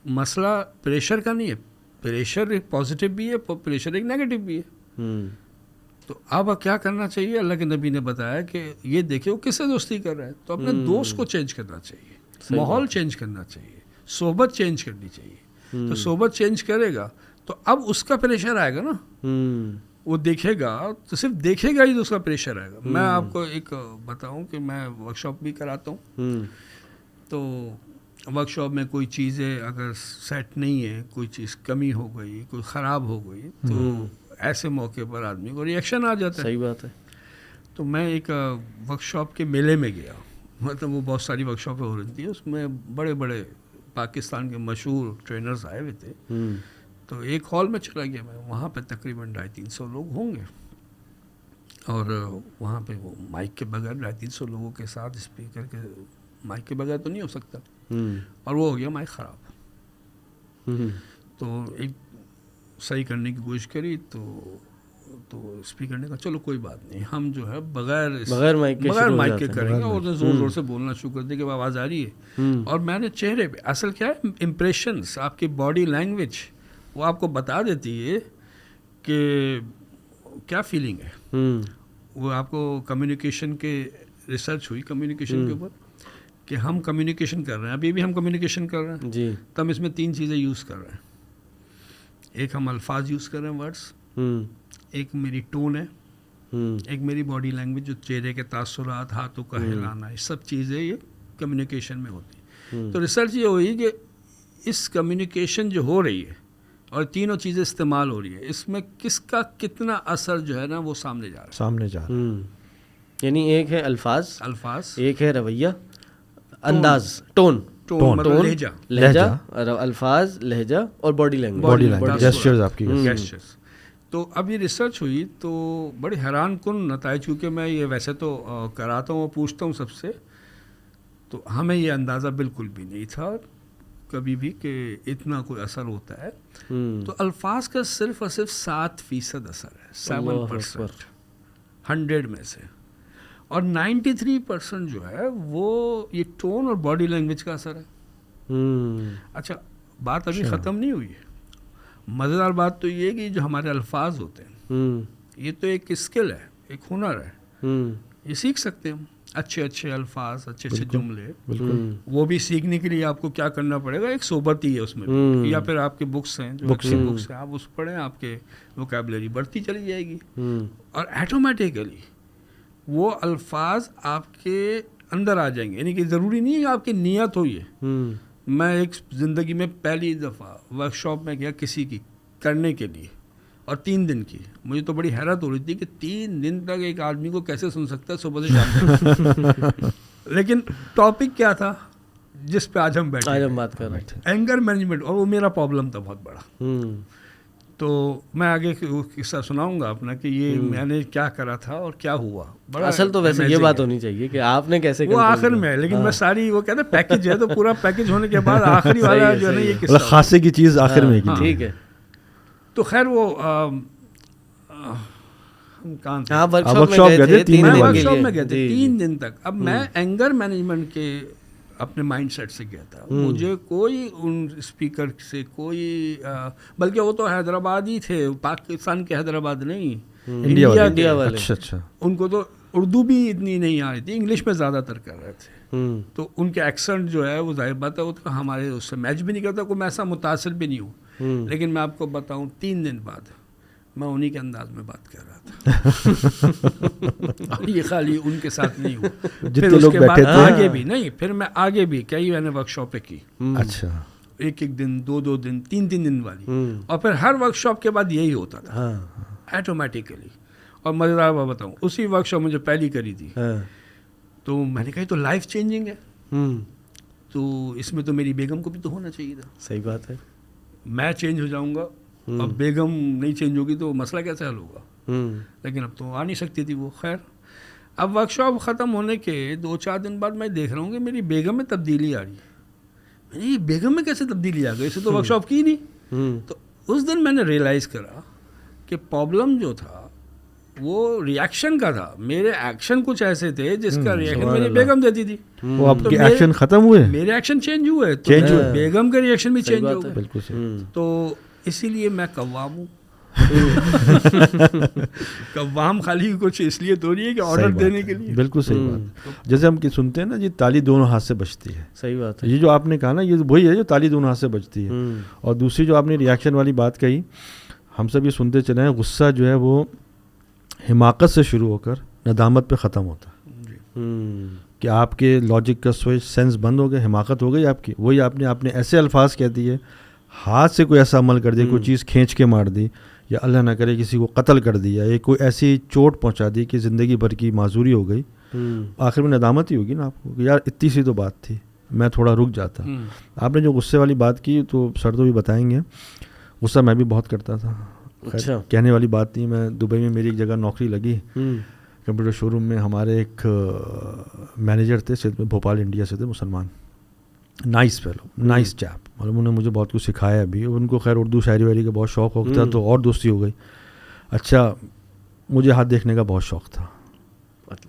مسئلہ پریشر کا نہیں ہے, پریشر ایک پازیٹیو بھی ہے, پریشر ایک نیگیٹو بھی ہے. تو اب کیا کرنا چاہیے؟ اللہ کے نبی نے بتایا کہ یہ دیکھیں وہ کس سے دوستی کر رہا ہے, تو اپنے دوست کو چینج کرنا چاہیے, ماحول چینج کرنا چاہیے, صحبت چینج کرنی چاہیے. تو صحبت چینج کرے گا تو اب اس کا پریشر آئے گا نا, وہ دیکھے گا تو صرف دیکھے گا ہی تو اس کا پریشر آئے گا. میں آپ کو ایک بتاؤں کہ میں ورک شاپ بھی کراتا ہوں, تو ورک شاپ میں کوئی چیزیں اگر سیٹ نہیں ہے, کوئی چیز کمی ہو گئی, کوئی خراب ہو گئی, تو ایسے موقع پر آدمی کو ریئیکشن آ جاتا ہے. صحیح بات ہے. تو میں ایک ورک شاپ کے میلے میں گیا, مطلب وہ بہت ساری ورک شاپیں ہو رہی تھیں, اس میں بڑے بڑے پاکستان کے مشہور ٹرینرز آئے ہوئے تھے. تو ایک ہال میں چلا گیا میں, وہاں پہ تقریباً 250-300 لوگ ہوں گے, اور وہاں پہ وہ مائک کے بغیر 250 لوگوں کے ساتھ اسپیکر کے مائک کے بغیر تو نہیں ہو سکتا, اور وہ ہو گیا مائک خراب. تو ایک صحیح کرنے کی کوشش کری, تو اسپیکر نے کہا چلو کوئی بات نہیں, ہم جو ہے بغیر مائک کے کریں گے, اور زور زور سے بولنا شروع کر دے کہ آواز آ رہی ہے. اور میں نے چہرے پہ, اصل کیا ہے امپریشنس, آپ کی باڈی لینگویج وہ آپ کو بتا دیتی ہے کہ کیا فیلنگ ہے. وہ آپ کو کمیونیکیشن کے ریسرچ ہوئی کمیونیکیشن کے اوپر کہ ہم کمیونیکیشن کر رہے ہیں, ابھی بھی ہم کمیونیکیشن کر رہے ہیں جی, تو ہم اس میں 3 چیزیں یوز کر رہے ہیں. ایک ہم الفاظ یوز کر رہے ہیں ورڈس, ایک میری ٹون ہے, ایک میری باڈی لینگویج جو چہرے کے تاثرات, ہاتھوں کا ہلانا, یہ سب چیزیں یہ کمیونیکیشن میں ہوتی ہیں. تو ریسرچ یہ ہوئی کہ اس کمیونیکیشن جو ہو رہی ہے اور تینوں چیزیں استعمال ہو رہی ہے, اس میں کس کا کتنا اثر جو ہے نا وہ سامنے جا رہا ہے. یعنی ایک ہے الفاظ, ایک ہے رویہ, انداز, ٹون, مطلب لہجہ, الفاظ, لہجہ, اور باڈی لینگویج, جیسچرز آپ کی. تو اب یہ ریسرچ ہوئی تو بڑے حیران کن نتائج, کیونکہ میں یہ ویسے تو کراتا ہوں اور پوچھتا ہوں سب سے, تو ہمیں یہ اندازہ بالکل بھی نہیں تھا کبھی بھی کہ اتنا کوئی اثر ہوتا ہے. تو الفاظ کا صرف اور صرف 7% اثر ہے, 7% 100 میں سے, اور 93% جو ہے وہ یہ ٹون اور باڈی لینگویج کا اثر ہے. اچھا بات ابھی ختم نہیں ہوئی ہے, مزیدار بات تو یہ کہ جو ہمارے الفاظ ہوتے ہیں یہ تو ایک اسکل ہے, ایک ہنر ہے, یہ سیکھ سکتے ہیں ہم, اچھے الفاظ, اچھے جملے. وہ بھی سیکھنے کے لیے آپ کو کیا کرنا پڑے گا, ایک صحبت ہی ہے اس میں, یا پھر آپ کے بکس ہیں, بکس ہیں آپ اس پڑھیں, آپ کے ووکیبلری بڑھتی چلی جائے گی, اور ایٹومیٹیکلی وہ الفاظ آپ کے اندر آ جائیں گے. یعنی کہ ضروری نہیں ہے آپ کی نیت ہوئی ہے. میں ایک زندگی میں پہلی دفعہ ورک شاپ میں گیا کسی کی کرنے کے لیے, اور 3 دن کی. مجھے تو بڑی حیرت ہو رہی تھی کہ 3 دن تک ایک آدمی کو کیسے سن سکتا ہے صبح سے شام تک. لیکن ٹاپک کیا تھا جس پہ آج ہم بات کر رہے تھے, اینگر مینجمنٹ, اور وہ میرا پرابلم تھا بہت بڑا. تو میں آگے قصہ سناؤں گا اپنا کہ یہ میں نے کیا کرا تھا اور کیا ہوا. اصل تو ویسے یہ بات ہونی چاہیے کہ آپ نے کیسے, وہ آخر میں, لیکن میں ساری وہ کہتے ہیں پیکج ہے, تو پورا پیکج ہونے کے بعد آخری والا جو ہے نا یہ قصہ خاصے کی چیز آخر میں. ٹھیک ہے. تو خیر وہ ورک شاپ میں گئے تھے 3 دن تک. اب میں اینگر مینجمنٹ کے اپنے مائنڈ سیٹ سے گیا تھا. مجھے کوئی ان اسپیکر سے کوئی, بلکہ وہ تو حیدرآبادی تھے, پاکستان کے حیدرآباد نہیں, انڈیا والے. اچھا. ان کو تو اردو بھی اتنی نہیں آ رہی تھی, انگلش میں زیادہ تر کر رہے تھے. تو ان کے ایکسنٹ جو ہے وہ ظاہر بات ہے وہ تو ہمارے اس سے میچ بھی نہیں کرتا, کوئی میں ایسا متاثر بھی نہیں ہوں. لیکن میں آپ کو بتاؤں 3 دن بعد میں انہی کے انداز میں بات کر رہا تھا. اور یہ خالی ان کے ساتھ نہیں ہوا, پھر اس کے بعد آگے بھی نہیں, پھر میں آگے بھی کئی میں نے ورک شاپیں کی. اچھا. 1 دن 2 دن 3 دن والی, اور پھر ہر ورک شاپ کے بعد یہی ہوتا تھا ایٹومیٹیکلی. اور مزیدار بات بتاؤں, اسی ورک شاپ مجھے پہلی کری تھی, تو میں نے کہا تو لائف چینجنگ ہے, تو اس میں تو میری بیگم کو بھی تو ہونا چاہیے تھا. صحیح بات ہے. میں چینج ہو جاؤں گا اب بیگم نہیں چینج ہوگی تو مسئلہ کیسے حل ہوگا؟ لیکن اب تو آ نہیں سکتی تھی وہ. خیر اب ورک شاپ ختم ہونے کے 2-4 دن بعد میں دیکھ رہا ہوں کہ میری بیگم میں تبدیلی آ رہی ہے. میری بیگم میں کیسے تبدیلی آ گئی؟ اسے تو ورک شاپ کی نہیں. تو اس دن میں نے ریئلائز کرا کہ پرابلم جو تھا وہ ریئیکشن کا تھا. میرے ایکشن کچھ ایسے تھے جس کا ریئیکشن میری بیگم دیتی تھی. وہ آپ کے ایکشن ختم ہوئے, میرے ایکشن چینج ہوئے تو بیگم کے ریئیکشن بھی چینج ہو گئے. بالکل صحیح. تو اسی لیے میں قوام ہوں. قوام خالی کچھ اس لیے تو نہیں ہے کہ آرڈر دینے کے لیے. بالکل صحیح بات. جیسے ہم سنتے ہیں نا جی, تالی دونوں ہاتھ سے بجتی ہے. صحیح بات ہے. یہ جو آپ نے کہا نا, یہ وہی ہے جو تالی دونوں ہاتھ سے بجتی ہے. اور دوسری جو آپ نے ریئیکشن والی بات کہی, ہم سب یہ سنتے چلے ہیں, غصہ جو ہے وہ حماقت سے شروع ہو کر ندامت پہ ختم ہوتا ہے. کہ آپ کے لاجک کا سوئچ سینس بند ہو گیا, حماقت ہو گئی آپ کی. وہی آپ نے ایسے الفاظ کہہ دیے, ہاتھ سے کوئی ایسا عمل کر دیا, کوئی چیز کھینچ کے مار دی, یا اللہ نہ کرے کسی کو قتل کر دیا, یا کوئی ایسی چوٹ پہنچا دی کہ زندگی بھر کی معذوری ہو گئی. آخر میں ندامت ہی ہوگی نا آپ کو کہ یار اتنی سی تو بات تھی, میں تھوڑا رک جاتا. آپ نے جو غصے والی بات کی تو سر تو بھی بتائیں گے, غصہ میں بھی بہت کرتا تھا. کہنے والی بات نہیں. میں دبئی میں میری ایک جگہ نوکری لگی, کمپیوٹر شو روم میں. ہمارے ایک مینیجر تھے, بھوپال انڈیا سے تھے, مسلمان, نائس فیلو, نائس چیپ, اور انہوں نے مجھے بہت کچھ سکھایا بھی. ان کو خیر اردو شاعری وائری کا بہت شوق ہوتا تو اور دوستی ہو گئی. اچھا, مجھے ہاتھ دیکھنے کا بہت شوق تھا.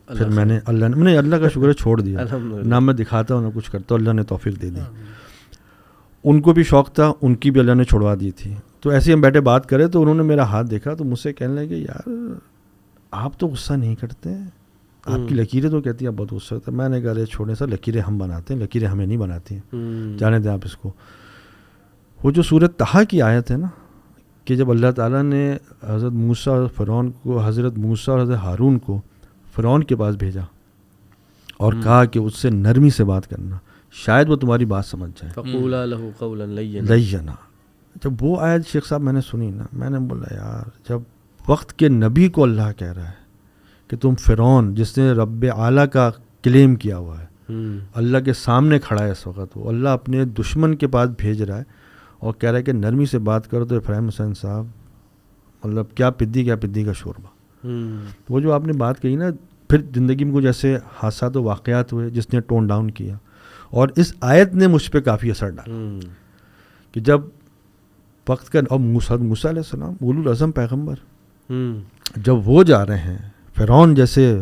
پھر میں نے اللہ کا شکر ہے چھوڑ دیا, نہ میں دکھاتا ہوں نہ کچھ کرتا. اللہ نے توفیق دے دی. ان کو بھی شوق تھا, ان کی بھی اللہ نے چھوڑوا دی تھی. تو ایسے ہی ہم بیٹھے بات کرے تو انہوں نے میرا ہاتھ دیکھا تو مجھ سے کہنے لگے, یار آپ تو غصہ نہیں کرتے, آپ کی لکیریں تو کہتی ہیں آپ بہت غصہ کرتے. میں نے کہا چھوڑیں سر, لکیریں ہم بناتے ہیں, لکیریں ہمیں نہیں بناتی ہیں, جانے دیں آپ اس کو. وہ جو سورۃ طٰہٰ کی آیت ہے نا, کہ جب اللہ تعالیٰ نے حضرت موسیٰ اور فرعون کو, حضرت موسیٰ اور حضرت ہارون کو فرعون کے پاس بھیجا اور کہا کہ اس سے نرمی سے بات کرنا, شاید وہ تمہاری بات سمجھ جائے. فَقُولَا لَهُ قَوْلًا لینا. جب وہ آیت شیخ صاحب میں نے سنی نا, میں نے بولا یار, جب وقت کے نبی کو اللہ کہہ رہا ہے کہ تم فرعون جس نے رب اعلیٰ کا کلیم کیا ہوا ہے, اللہ کے سامنے کھڑا ہے اس وقت, وہ اللہ اپنے دشمن کے پاس بھیج رہا ہے اور کہہ رہا ہے کہ نرمی سے بات کرو, تو ابراہیم حسین صاحب مطلب کیا پدی کا شوربہ. وہ جو آپ نے بات کہی نا, پھر زندگی میں کچھ ایسے حادثات و واقعات ہوئے جس نے ٹون ڈاؤن کیا, اور اس آیت نے مجھ پہ کافی اثر ڈالا. کہ جب وقت کا, اور موسیٰ علیہ السلام اولو العزم پیغمبر, جب وہ جا رہے ہیں فرعون جیسے,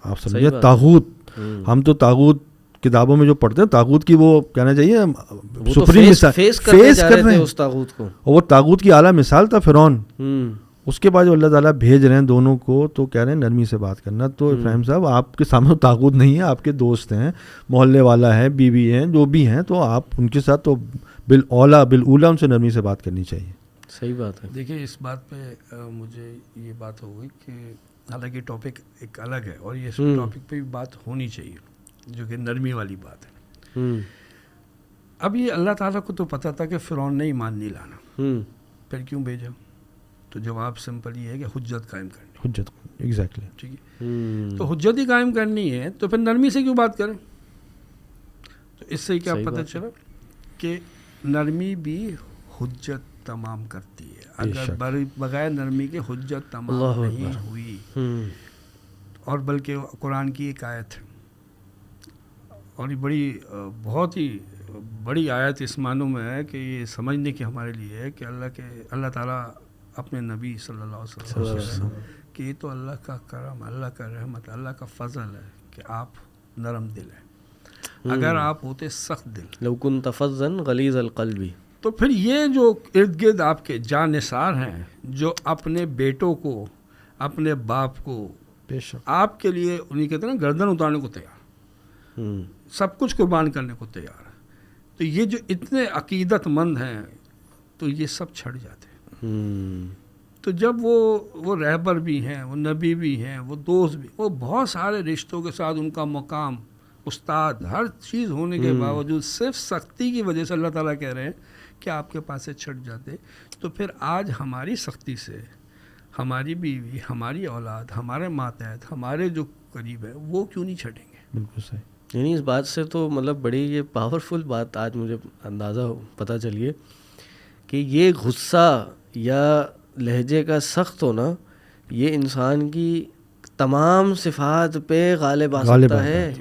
آپ سمجھے طاغوت, ہم تو طاغوت کتابوں میں جو پڑھتے ہیں طاغوت کی وہ کہنا چاہیے سپریم مثال فیس کر رہے ہیں اس طاغوت کو, اور وہ طاغوت کی اعلیٰ مثال تھا فرعون. اس کے بعد جو اللہ تعالیٰ بھیج رہے ہیں دونوں کو, تو کہہ رہے ہیں نرمی سے بات کرنا. تو ابراہیم صاحب آپ کے سامنے طاغوت نہیں ہے, آپ کے دوست ہیں, محلے والا ہے, بیوی ہیں, جو بھی ہیں, تو آپ ان کے ساتھ تو بالاولا ان سے نرمی سے بات کرنی چاہیے. صحیح بات ہے. دیکھیے اس بات پہ مجھے یہ بات ہو گئی کہ حالانکہ ٹاپک ایک الگ ہے, اور یہ اس ٹاپک پہ بھی بات ہونی چاہیے, جو کہ نرمی والی بات ہے. اب یہ اللہ تعالیٰ کو تو پتہ تھا کہ فرعون نے ایمان نہیں لانا, پھر کیوں بھیجا؟ تو جواب سمپل یہ ہے کہ حجت قائم کرنی. حجت, ایگزیکٹلی, ٹھیک ہے. تو حجت ہی قائم کرنی ہے, تو پھر نرمی سے کیوں بات کریں؟ تو اس سے کیا پتہ چلا کہ نرمی بھی حجت تمام کرتی ہے. اگر بغیر نرمی کے حجت تمام نہیں ہوئی, اور بلکہ قرآن کی ایک آیت ہے, اور یہ بہت ہی بڑی آیت اس معنوں میں ہے کہ یہ سمجھنے کی ہمارے لیے ہے کہ اللہ تعالیٰ اپنے نبی صلی اللہ علیہ وسلم کہ یہ تو اللہ کا کرم, اللہ کا رحمت, اللہ کا فضل ہے کہ آپ نرم دل ہیں. اگر آپ ہوتے سخت دل, لو كنت فظا غلیظ القلب, تو پھر یہ جو ارد گرد آپ کے جان نثار ہیں, جو اپنے بیٹوں کو, اپنے باپ کو آپ کے لیے انہیں کہتے ہیں نا گردن اتارنے کو تیار, سب کچھ قربان کرنے کو تیار ہے, تو یہ جو اتنے عقیدت مند ہیں تو یہ سب چھڑ جاتے ہیں. تو جب وہ رہبر بھی ہیں, وہ نبی بھی ہیں, وہ دوست بھی, وہ بہت سارے رشتوں کے ساتھ ان کا مقام, استاد, ہر چیز ہونے کے باوجود صرف سختی کی وجہ سے اللہ تعالیٰ کہہ رہے ہیں کہ آپ کے پاس سے چھٹ جاتے, تو پھر آج ہماری سختی سے ہماری بیوی, ہماری اولاد, ہمارے ماتحت, ہمارے جو قریب ہے, وہ کیوں نہیں چھٹیں گے؟ بالکل صحیح. یعنی اس بات سے تو مطلب بڑی یہ پاورفل بات آج مجھے اندازہ پتہ چلیے کہ یہ غصہ, یا لہجے کا سخت ہونا یہ انسان کی تمام صفات پہ غالب آ سکتا ہے،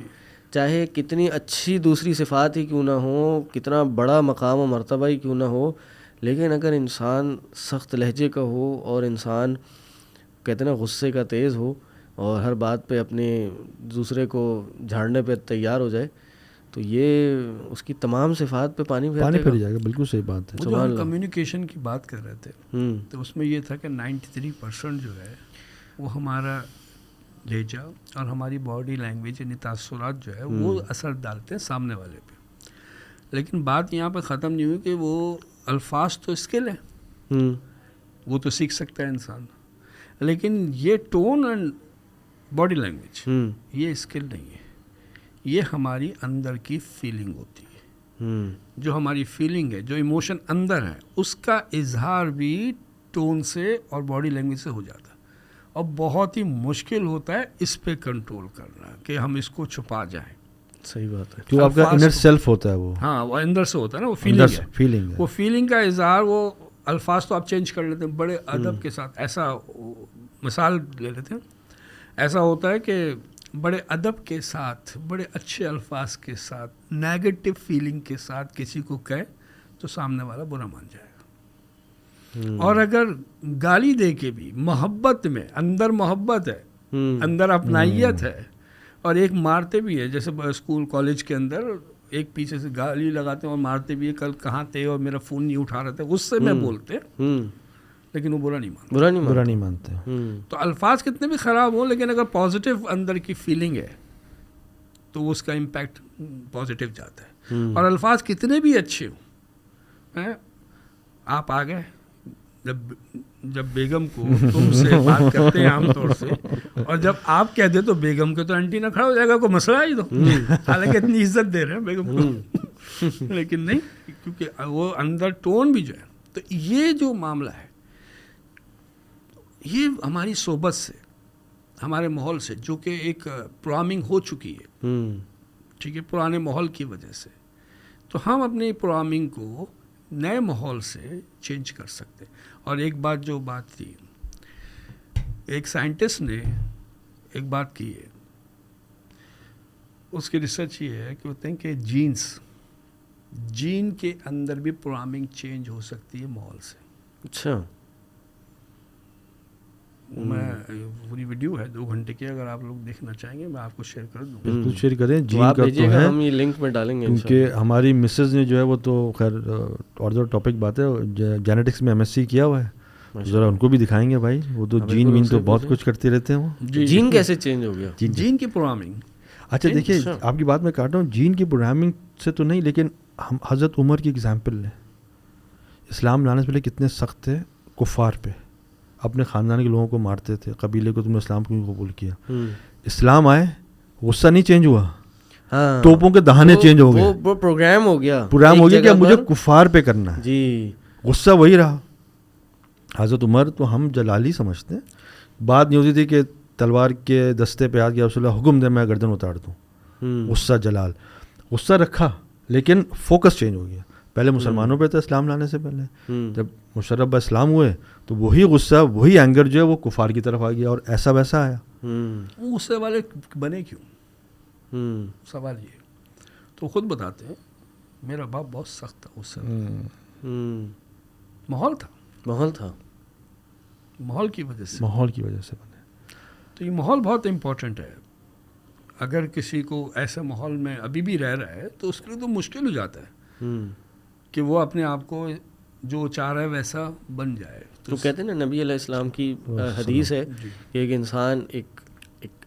چاہے کتنی اچھی دوسری صفات ہی کیوں نہ ہو، کتنا بڑا مقام و مرتبہ ہی کیوں نہ ہو، لیکن اگر انسان سخت لہجے کا ہو اور انسان کہتے ہیں نا غصے کا تیز ہو اور ہر بات پہ اپنے دوسرے کو جھاڑنے پہ تیار ہو جائے تو یہ اس کی تمام صفات پہ پانی پھر جائے گا. بالکل صحیح بات ہے. جو ہم کمیونیکیشن کی بات کر رہے تھے تو اس میں یہ تھا کہ 93% جو ہے وہ ہمارا لہجہ اور ہماری باڈی لینگویج یعنی تاثرات جو ہے وہ اثر ڈالتے ہیں سامنے والے پہ. لیکن بات یہاں پہ ختم نہیں ہوئی کہ وہ الفاظ تو اسکل ہے، وہ تو سیکھ سکتا ہے انسان، لیکن یہ ٹون اینڈ باڈی لینگویج یہ اسکل نہیں ہے، یہ ہماری اندر کی فیلنگ ہوتی ہے. جو ہماری فیلنگ ہے، جو ایموشن اندر ہے، اس کا اظہار بھی ٹون سے اور باڈی لینگویج سے ہو جاتا ہے، اور بہت ہی مشکل ہوتا ہے اس پہ کنٹرول کرنا کہ ہم اس کو چھپا جائیں. صحیح بات ہے. جو آپ کا انر سیلف ہوتا ہے وہ، ہاں وہ اندر سے ہوتا ہے نا، وہ فیلنگ ہے. وہ فیلنگ کا اظہار، وہ الفاظ تو آپ چینج کر لیتے ہیں بڑے ادب کے ساتھ. ایسا مثال لے لیتے ہیں، ایسا ہوتا ہے کہ بڑے ادب کے ساتھ، بڑے اچھے الفاظ کے ساتھ، نیگیٹو فیلنگ کے ساتھ کسی کو کہے تو سامنے والا برا مان جائے گا. اور اگر گالی دے کے بھی محبت میں، اندر محبت ہے، اندر اپنائیت ہے، اور ایک مارتے بھی ہے، جیسے اسکول کالج کے اندر ایک پیچھے سے گالی لگاتے ہیں اور مارتے بھی ہے، کل کہاں تھے اور میرا فون نہیں اٹھا رہا تھا، غصے میں بولتے لیکن وہ برا نہیں مانتے. تو الفاظ کتنے بھی خراب ہوں لیکن اگر پازیٹیو اندر کی فیلنگ ہے تو اس کا امپیکٹ پازیٹیو جاتا ہے. اور الفاظ کتنے بھی اچھے ہوں، آپ آ گئے، جب بیگم کو تم سے بات کرتے ہیں عام طور سے، اور جب آپ کہہ دیں تو بیگم کے تو اینٹینا کھڑا ہو جائے گا، کوئی مسئلہ ہی تو، حالانکہ اتنی عزت دے رہے ہیں بیگم کو، لیکن نہیں، کیونکہ وہ اندر ٹون بھی جو ہے. تو یہ جو معاملہ ہے یہ ہماری صحبت سے، ہمارے ماحول سے، جو کہ ایک پروگرامنگ ہو چکی ہے، ٹھیک ہے، پرانے ماحول کی وجہ سے، تو ہم اپنی پروگرامنگ کو نئے ماحول سے چینج کر سکتے. اور ایک بات تھی، ایک سائنٹسٹ نے ایک بات کی ہے، اس کی ریسرچ یہ ہے کہ کہتے ہیں کہ جین کے اندر بھی پروگرامنگ چینج ہو سکتی ہے ماحول سے. اچھا. میں پوری ویڈیو ہے 2 گھنٹے کی، اگر آپ لوگ دیکھنا چاہیں گے میں آپ کو شیئر کر دوں. بالکل شیئر کریں. جین کا تو ہے، ہم یہ لنک میں ڈالیں گے، کیونکہ ہماری مسز نے جو ہے وہ تو خیر اور ٹاپک بات ہے، جینیٹکس میں MS سی کیا ہوا ہے، ذرا ان کو بھی دکھائیں گے بھائی. وہ تو جین تو بہت کچھ کرتے رہتے ہیں. وہ جین کیسے چینج ہو گیا؟ جین کی پروگرامنگ. اچھا دیکھیے، آپ کی بات میں کاٹ رہا ہوں، جین کی پروگرامنگ سے تو نہیں، لیکن ہم حضرت عمر کی اگزامپل لیں. اسلام لانے سے پہلے کتنے سخت تھے کفار پہ، اپنے خاندان کے لوگوں کو مارتے تھے، قبیلے کو تم نے اسلام کیوں قبول کیا. اسلام آئے، غصہ نہیں چینج ہوا، توپوں کے دہانے چینج ہو گئے، وہ پروگرام ہو گیا کہ مجھے کفار پہ کرنا ہے. جی غصہ وہی رہا. حضرت عمر تو ہم جلالی سمجھتے ہیں، بات نہیں ہوتی تھی کہ تلوار کے دستے پہ آ گیا رسول اللہ حکم دے میں گردن اتار دوں. غصہ جلال، غصہ رکھا لیکن فوکس چینج ہو گیا. پہلے مسلمانوں پہ تھا اسلام لانے سے پہلے، جب مشرف اسلام ہوئے تو وہی غصہ، وہی اینگر جو ہے وہ کفار کی طرف آ گیا اور ایسا ویسا آیا. غصے والے بنے کیوں؟ سوال یہ. تو خود بتاتے ہیں میرا باپ بہت سخت تھا غصہ، ماحول تھا، ماحول کی وجہ سے بنے. تو یہ ماحول بہت امپورٹنٹ ہے. اگر کسی کو ایسے ماحول میں ابھی بھی رہ رہا ہے تو اس کے لیے تو مشکل ہو جاتا ہے کہ وہ اپنے آپ کو جو چاہ رہا ہے ویسا بن جائے. تو کہتے ہیں نا، نبی علیہ السلام کی حدیث ہے کہ ایک انسان ایک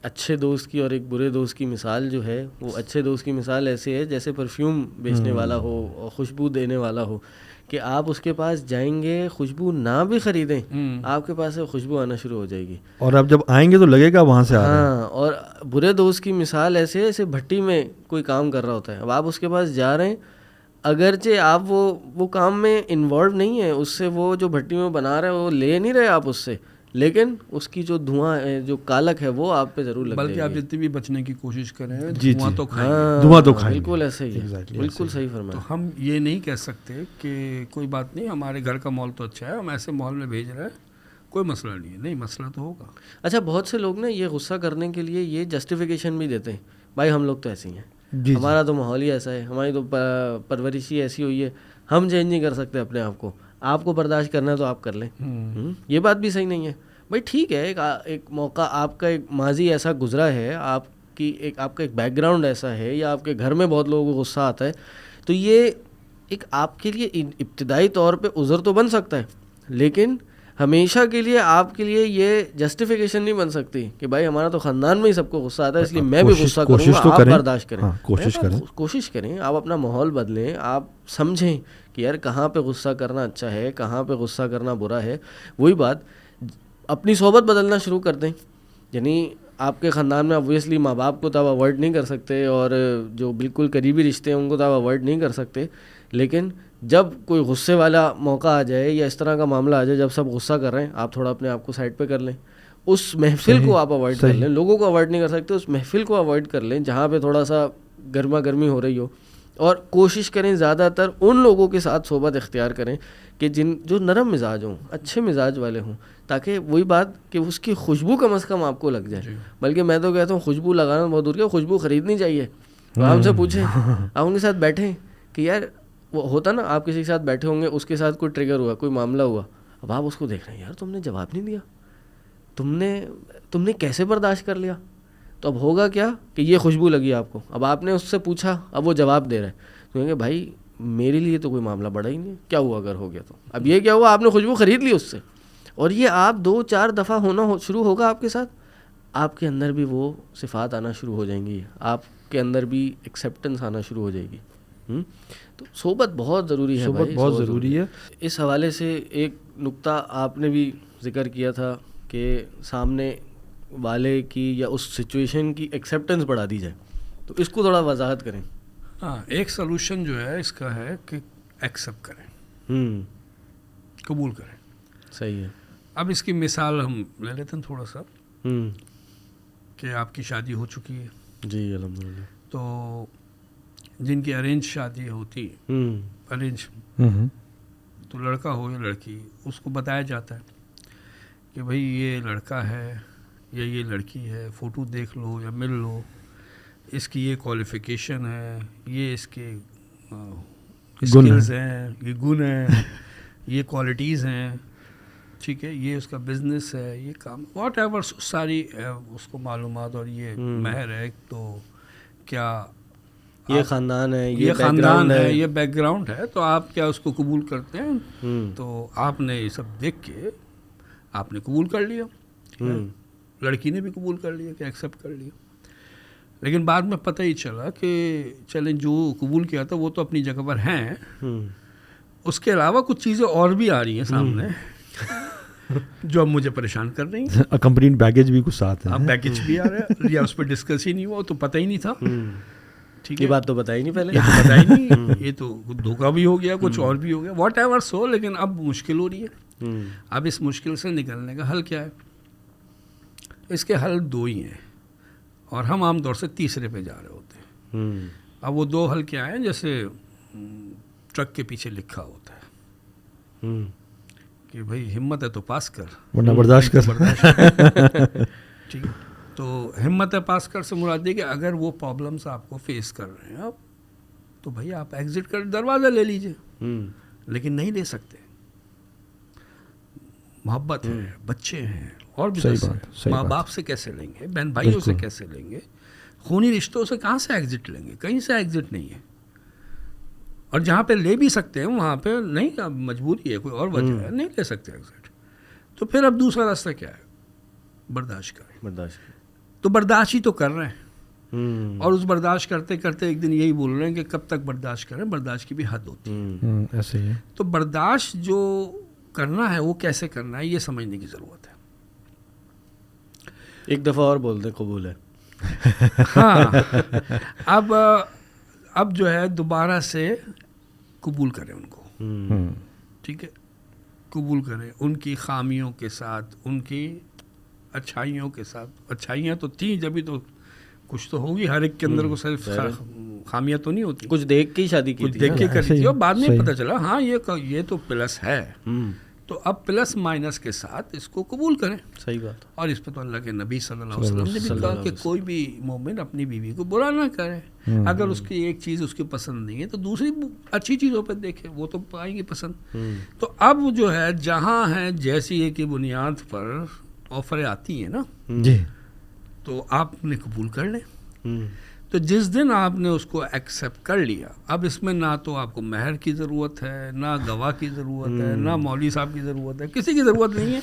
اچھے دوست کی اور ایک برے دوست کی مثال جو ہے، وہ اچھے دوست کی مثال ایسے ہے جیسے پرفیوم بیچنے والا ہو اور خوشبو دینے والا ہو، کہ آپ اس کے پاس جائیں گے، خوشبو نہ بھی خریدیں، آپ کے پاس خوشبو آنا شروع ہو جائے گی، اور اب جب آئیں گے تو لگے گا وہاں سے آ رہے ہیں. ہاں. اور برے دوست کی مثال ایسے ایسے بھٹی میں کوئی کام کر رہا ہوتا ہے، اب آپ اس کے پاس جا رہے ہیں، اگرچہ آپ وہ کام میں انوالو نہیں ہے، اس سے وہ جو بھٹی میں بنا رہے ہیں وہ لے نہیں رہے آپ اس سے، لیکن اس کی جو دھواں ہے, جو کالک ہے, وہ آپ پہ ضرور لگ جائے گی. بلکہ آپ جتنی بھی بچنے کی کوشش کریں دھواں تو کھائیں, دھواں تو کھائیں, بالکل ایسا ہی ہے, بالکل صحیح فرمایا. تو ہم یہ نہیں کہہ سکتے کہ کوئی بات نہیں, ہمارے گھر کا ماحول تو اچھا ہے, ہم ایسے ماحول میں بھیج رہے ہیں, کوئی مسئلہ نہیں ہے. نہیں, مسئلہ تو ہوگا. اچھا, بہت سے لوگ نا یہ غصہ کرنے کے لیے یہ جسٹیفیکیشن بھی دیتے ہیں, بھائی ہم لوگ تو ایسے ہی ہیں, ہمارا تو ماحول ہی ایسا ہے, ہماری تو پرورش ہی ایسی ہوئی ہے, ہم چینج نہیں کر سکتے اپنے آپ کو, آپ کو برداشت کرنا ہے تو آپ کر لیں. یہ بات بھی صحیح نہیں ہے بھائی. ٹھیک ہے, ایک موقع, آپ کا ایک ماضی ایسا گزرا ہے, آپ کا ایک بیک گراؤنڈ ایسا ہے, یا آپ کے گھر میں بہت لوگوں کو غصہ آتا ہے, تو یہ ایک آپ کے لیے ابتدائی طور پہ عذر تو بن سکتا ہے, لیکن ہمیشہ کے لیے آپ کے لیے یہ جسٹیفیکیشن نہیں بن سکتی کہ بھائی ہمارا تو خاندان میں ہی سب کو غصہ آتا ہے, اس لیے میں بھی غصہ کروں گا, آپ برداشت کریں. کوشش کریں, آپ اپنا ماحول بدلیں, آپ سمجھیں کہ یار کہاں پہ غصہ کرنا اچھا ہے, کہاں پہ غصہ کرنا برا ہے. وہی بات, اپنی صحبت بدلنا شروع کر دیں. یعنی آپ کے خاندان میں اویسلی ماں باپ کو تو آپ اوائڈ نہیں کر سکتے, اور جو بالکل قریبی رشتے ہیں ان کو تو آپ اوائڈ نہیں کر سکتے, لیکن جب کوئی غصے والا موقع آ جائے یا اس طرح کا معاملہ آ جائے جب سب غصہ کر رہے ہیں, آپ تھوڑا اپنے آپ کو سائڈ پہ کر لیں, اس محفل کو آپ اوائڈ کر لیں. لوگوں کو اوائڈ نہیں کر سکتے, اس محفل کو اوائڈ کر لیں جہاں پہ تھوڑا سا گرما گرمی ہو رہی ہو, اور کوشش کریں زیادہ تر ان لوگوں کے ساتھ صحبت اختیار کریں کہ جو نرم مزاج ہوں, اچھے مزاج والے ہوں, تاکہ وہی بات کہ اس کی خوشبو کم از کم آپ کو لگ جائے. بلکہ میں تو کہتا ہوں خوشبو لگانا بہت دور, خوشبو خریدنی چاہیے. آپ سے پوچھیں, آپ ان کے ساتھ بیٹھیں کہ یار وہ ہوتا نا, آپ کسی کے ساتھ بیٹھے ہوں گے, اس کے ساتھ کوئی ٹریگر ہوا, کوئی معاملہ ہوا, اب آپ اس کو دیکھ رہے ہیں, یار تم نے جواب نہیں دیا, تم نے کیسے برداشت کر لیا. تو اب ہوگا کیا کہ یہ خوشبو لگی آپ کو, اب آپ نے اس سے پوچھا, اب وہ جواب دے رہا ہے, تو کہیں گے بھائی میرے لیے تو کوئی معاملہ بڑا ہی نہیں ہے, کیا ہوا اگر ہو گیا تو. اب یہ کیا ہوا, آپ نے خوشبو خرید لی اس سے, اور یہ آپ 2-4 دفعہ ہونا شروع ہوگا آپ کے ساتھ, آپ کے اندر بھی وہ صفات آنا شروع ہو جائیں گی, آپ کے اندر بھی ایکسیپٹنس آنا شروع ہو جائے گی. تو صحبت بہت ضروری ہے, صحبت بہت ضروری ہے. اس حوالے سے ایک نقطہ آپ نے بھی ذکر کیا تھا کہ سامنے والے کی یا اس سچویشن کی ایکسیپٹنس بڑھا دی جائے, تو اس کو تھوڑا وضاحت کریں. ہاں, ایک سلوشن جو ہے اس کا ہے کہ ایکسیپٹ کریں, قبول کریں. صحیح ہے. اب اس کی مثال ہم لے لیتے ہیں تھوڑا سا, کہ آپ کی شادی ہو چکی ہے. جی الحمدللہ. تو جن کی ارینج شادی ہوتی, ارینج, تو لڑکا ہو یا لڑکی, اس کو بتایا جاتا ہے کہ بھئی یہ لڑکا ہے یا یہ لڑکی ہے, فوٹو دیکھ لو یا مل لو, اس کی یہ کوالیفیکیشن ہے, یہ اس کے اسکلز ہیں, یہ گن ہیں, یہ کوالٹیز ہیں, ٹھیک ہے, یہ اس کا بزنس ہے, یہ کام, واٹ ایور, ساری اس کو معلومات, اور یہ مہر ہے, تو کیا یہ خاندان ہے, یہ خاندان ہے, یہ بیک گراؤنڈ ہے, تو آپ کیا اس کو قبول کرتے ہیں؟ تو آپ نے یہ سب دیکھ کے آپ نے قبول کر لیا, لڑکی نے بھی قبول کر لیا کہ ایکسیپٹ کر لیا. لیکن بعد میں پتہ ہی چلا کہ چلیں جو قبول کیا تھا وہ تو اپنی جگہ پر ہیں, اس کے علاوہ کچھ چیزیں اور بھی آ رہی ہیں سامنے جو اب مجھے پریشان کر رہی ہیں. اکمپنیڈ بیگیج بھی کچھ ساتھ ہے, اب بیگیج بھی آ رہا ہے, یا اس پہ ڈسکس ہی نہیں ہوا, تو پتہ ہی نہیں تھا. ٹھیک ہے, یہ بات تو بتائی نہیں پہلے, یہ تو بتائی نہیں, یہ تو دھوکہ بھی ہو گیا, کچھ اور بھی ہو گیا, واٹ ایور سو. لیکن اب مشکل ہو رہی ہے. اب اس مشکل سے نکلنے کا حل کیا ہے؟ اس کے حل 2 ہی ہیں, اور ہم عام طور سے تیسرے پہ جا رہے ہوتے ہیں. اب وہ 2 حل کیا ہیں؟ جیسے ٹرک کے پیچھے لکھا ہوتا ہے کہ بھائی ہمت ہے تو پاس کر, ورنہ برداشت کر. ٹھیک ہے, تو ہمت ہے پاس کر سے مراد یہ کہ اگر وہ پرابلمس آپ کو فیس کر رہے ہیں اب, تو بھائی آپ ایگزٹ کر دروازہ لے لیجئے, لیکن نہیں لے سکتے. محبت ہے, بچے ہیں, اور بھی ماں باپ سے کیسے لیں گے, بہن بھائیوں سے کیسے لیں گے, خونی رشتوں سے کہاں سے ایگزٹ لیں گے؟ کہیں سے ایگزٹ نہیں ہے. اور جہاں پہ لے بھی سکتے ہیں وہاں پہ نہیں, اب مجبوری ہے, کوئی اور وجہ ہے, نہیں لے سکتے ایگزٹ. تو پھر اب دوسرا راستہ کیا ہے؟ برداشت کریں. تو برداشت ہی تو کر رہے ہیں, اور اس برداشت کرتے کرتے ایک دن یہی بول رہے ہیں کہ کب تک برداشت کریں, برداشت کی بھی حد ہوتی ہے. ایسے ہی ہے. تو برداشت جو کرنا ہے وہ کیسے کرنا ہے یہ سمجھنے کی ضرورت ہے. ایک دفعہ اور بول دیں قبول ہے. ہاں, اب جو ہے دوبارہ سے قبول کریں ان کو, ٹھیک ہے. قبول کریں ان کی خامیوں کے ساتھ، ان کی اچھائیوں کے ساتھ. اچھائیاں تو تھیں جبھی تو کچھ تو ہوگی ہر ایک کے اندر کو، صرف خامیاں تو نہیں ہوتی. کچھ دیکھ کے ہی شادی کی کچھ تھی. دیکھ کے کری تھی اور بعد میں پتہ چلا ہاں یہ تو پلس ہے. تو اب پلس مائنس کے ساتھ اس کو قبول کریں. صحیح بات. اور اس پہ تو اللہ کے نبی صلی اللہ علیہ وسلم نے بھی کہا کہ کوئی بھی مومن اپنی بیوی کو برا نہ کرے. اگر اس کی ایک چیز اس کی پسند نہیں ہے تو دوسری اچھی چیزوں پہ دیکھے، وہ تو پائیں گی پسند. تو اب جو ہے جہاں ہے جیسی ہے کی بنیاد پر آفریں آتی ہیں نا جی، تو آپ نے قبول کر لیں. تو جس دن آپ نے اس کو ایکسیپٹ کر لیا، اب اس میں نہ تو آپ کو مہر کی ضرورت ہے، نہ گواہ کی ضرورت ہے، نہ مولوی صاحب کی ضرورت ہے، کسی کی ضرورت نہیں ہے.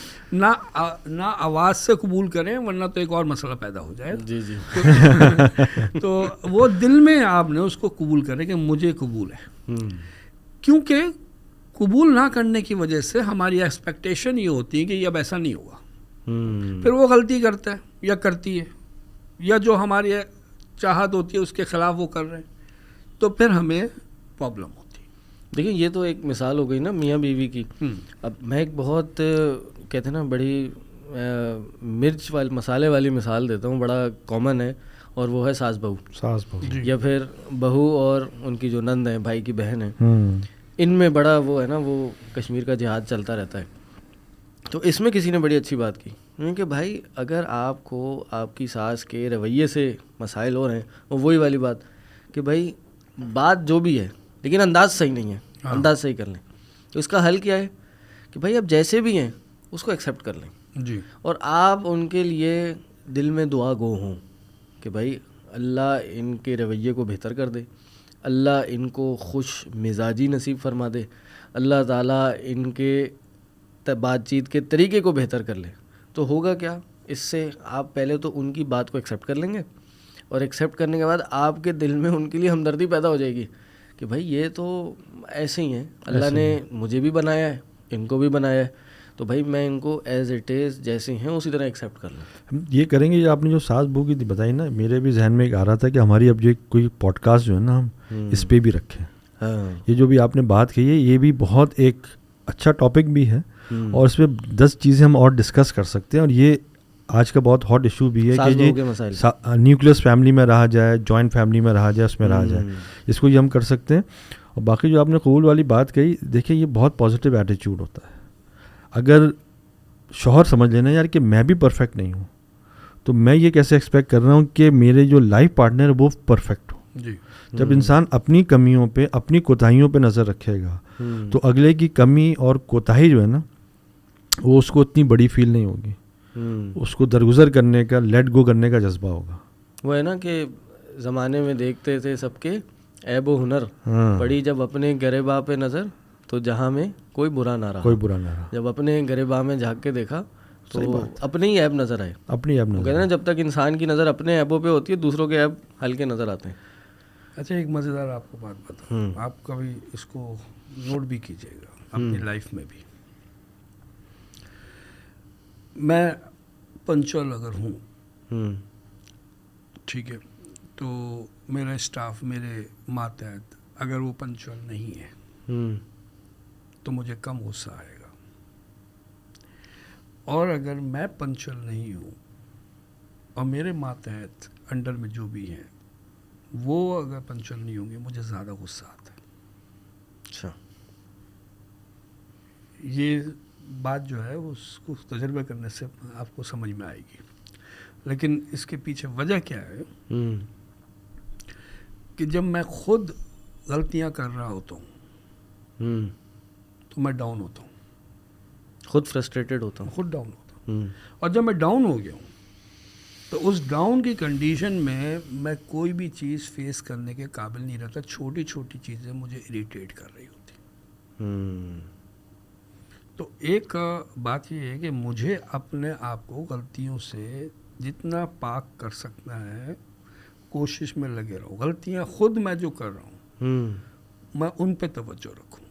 نہ آواز سے قبول کریں ورنہ تو ایک اور مسئلہ پیدا ہو جائے. جی جی. تو وہ دل میں آپ نے اس کو قبول کریں کہ مجھے قبول ہے. کیونکہ قبول نہ کرنے کی وجہ سے ہماری ایکسپیکٹیشن یہ ہوتی ہے کہ یہ اب ایسا نہیں ہوگا. پھر وہ غلطی کرتا ہے یا کرتی ہے، یا جو ہماری چاہت ہوتی ہے اس کے خلاف وہ کر رہے ہیں، تو پھر ہمیں پرابلم ہوتی ہے. دیکھیں یہ تو ایک مثال ہو گئی نا میاں بیوی کی. اب میں ایک بہت کہتے ہیں نا بڑی مرچ والی مسالے والی مثال دیتا ہوں، بڑا کامن ہے، اور وہ ہے ساس بہو. یا پھر بہو اور ان کی جو نند ہے، بھائی کی بہن ہے، ان میں بڑا وہ ہے نا، وہ کشمیر کا جہاد چلتا رہتا ہے. تو اس میں کسی نے بڑی اچھی بات کی کہ بھائی اگر آپ کو آپ کی ساس کے رویے سے مسائل ہو رہے ہیں، اور وہی والی بات کہ بھائی بات جو بھی ہے لیکن انداز صحیح نہیں ہے، انداز صحیح کر لیں. تو اس کا حل کیا ہے کہ بھائی اب جیسے بھی ہیں اس کو ایکسیپٹ کر لیں جی، اور آپ ان کے لیے دل میں دعا گو ہوں کہ بھائی اللہ ان کے رویے کو بہتر کر دے، اللہ ان کو خوش مزاجی نصیب فرما دے، اللہ تعالیٰ ان کے بات چیت کے طریقے کو بہتر کر لے. تو ہوگا کیا اس سے، آپ پہلے تو ان کی بات کو ایکسیپٹ کر لیں گے، اور ایکسیپٹ کرنے کے بعد آپ کے دل میں ان کے لیے ہمدردی پیدا ہو جائے گی کہ بھائی یہ تو ایسے ہی ہیں، اللہ نے مجھے بھی بنایا ہے، ان کو بھی بنایا ہے، تو بھائی میں ان کو ایز اٹ از جیسے ہیں اسی طرح ایکسیپٹ کر لوں. یہ کریں گے. آپ نے جو ساس بہو کی بتائی نا، میرے بھی ذہن میں ایک آ رہا تھا کہ ہماری اب جو کوئی پوڈ کاسٹ جو ہے نا ہم اس پہ بھی رکھیں. یہ جو بھی آپ نے بات کہی ہے یہ بھی بہت ایک اچھا ٹاپک بھی ہے، اور اس میں 10 چیزیں ہم اور ڈسکس کر سکتے ہیں. اور یہ آج کا بہت ہاٹ ایشو بھی ہے کہ یہ نیوکلس فیملی میں رہا جائے، جوائنٹ فیملی میں رہا جائے، اس میں رہا جائے، اس کو یہ ہم کر سکتے ہیں. اور باقی جو آپ نے قبول والی بات کہی، دیکھیں یہ بہت پازیٹیو ایٹیچیوڈ ہوتا ہے. اگر شوہر سمجھ لینا یار کہ میں بھی پرفیکٹ نہیں ہوں، تو میں یہ کیسے ایکسپیکٹ کر رہا ہوں کہ میرے جو لائف پارٹنر وہ پرفیکٹ ہو. جب انسان اپنی کمیوں پہ، اپنی کوتاہیوں پہ نظر رکھے گا تو اگلے کی کمی اور کوتاہی جو ہے نا وہ اس کو اتنی بڑی فیل نہیں ہوگی. اس کو درگزر کرنے کا، لیٹ گو کرنے کا جذبہ ہوگا. وہ ہے نا کہ زمانے میں دیکھتے تھے سب کے عیب و ہنر، پڑی جب اپنے گریباں پہ نظر تو جہاں میں کوئی برا نہ رہا. جب اپنے گریباں میں جھانک کے دیکھا تو اپنے ہی عیب نظر آئے. اپنی عیب کہتے ہیں نا جب تک انسان کی نظر اپنے عیبوں پہ ہوتی ہے دوسروں کے عیب ہلکے نظر آتے ہیں. اچھا ایک مزیدار آپ کو بات بتاؤں، آپ کبھی اس کو نوٹ بھی کیجیے گا اپنی لائف میں بھی. میں پنچول اگر ہوں ٹھیک ہے، تو میرا اسٹاف میرے ماتحت اگر وہ پنچول نہیں ہے تو مجھے کم غصہ آئے گا. اور اگر میں پنچول نہیں ہوں اور میرے ماتحت انڈر میں جو بھی ہیں وہ اگر پنچول نہیں ہوں گے مجھے زیادہ غصہ آتا ہے. اچھا، یہ بات جو ہے اس کو تجربہ کرنے سے آپ کو سمجھ میں آئے گی. لیکن اس کے پیچھے وجہ کیا ہے کہ جب میں خود غلطیاں کر رہا ہوتا ہوں تو میں ڈاؤن ہوتا ہوں، خود فرسٹریٹڈ ہوتا ہوں، خود ڈاؤن ہوتا ہوں. اور جب میں ڈاؤن ہو گیا ہوں تو اس ڈاؤن کی کنڈیشن میں کوئی بھی چیز فیس کرنے کے قابل نہیں رہتا. چھوٹی چھوٹی چیزیں مجھے اریٹیٹ کر رہی ہوتی. تو ایک بات یہ ہے کہ مجھے اپنے آپ کو غلطیوں سے جتنا پاک کر سکنا ہے کوشش میں لگے رہوں. غلطیاں خود میں جو کر رہا ہوں میں ان پہ توجہ رکھوں،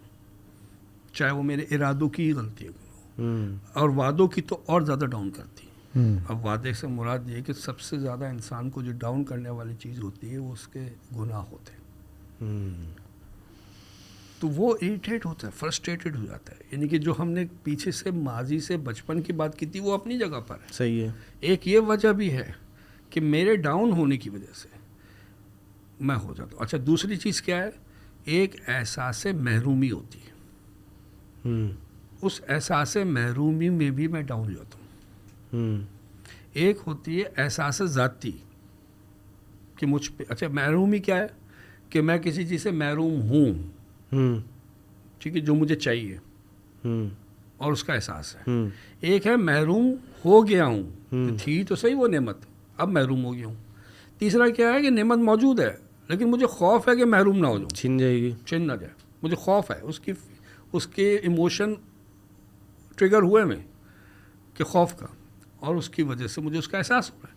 چاہے وہ میرے ارادوں کی غلطیاں ہوں، اور وعدوں کی تو اور زیادہ ڈاؤن کرتی. اب وعدے سے مراد یہ کہ سب سے زیادہ انسان کو جو ڈاؤن کرنے والی چیز ہوتی ہے وہ اس کے گناہ ہوتے ہیں. تو وہ اریٹیٹ ہوتا ہے, فرسٹریٹڈ ہو جاتا ہے. یعنی کہ جو ہم نے پیچھے سے ماضی سے بچپن کی بات کی تھی وہ اپنی جگہ پر ہے. صحیح ہے. ایک یہ وجہ بھی ہے کہ میرے ڈاؤن ہونے کی وجہ سے میں ہو جاتا ہوں. اچھا دوسری چیز کیا ہے, ایک احساس محرومی ہوتی ہے. اس احساس محرومی میں بھی میں ڈاؤن ہو جاتا ہوں. ایک ہوتی ہے احساس ذاتی کہ مجھ پہ, اچھا محرومی کیا ہے کہ میں کسی چیز سے محروم ہوں, ٹھیک ہے, جو مجھے چاہیے اور اس کا احساس ہے. ایک ہے محروم ہو گیا ہوں, تھی تو صحیح وہ نعمت, اب محروم ہو گیا ہوں. تیسرا کیا ہے کہ نعمت موجود ہے لیکن مجھے خوف ہے کہ محروم نہ ہو جاؤں, چھن جائے گی, چھن نہ جائے. مجھے خوف ہے, اس کے ایموشن ٹریگر ہوئے میں کہ خوف کا, اور اس کی وجہ سے مجھے اس کا احساس ہو رہا ہے.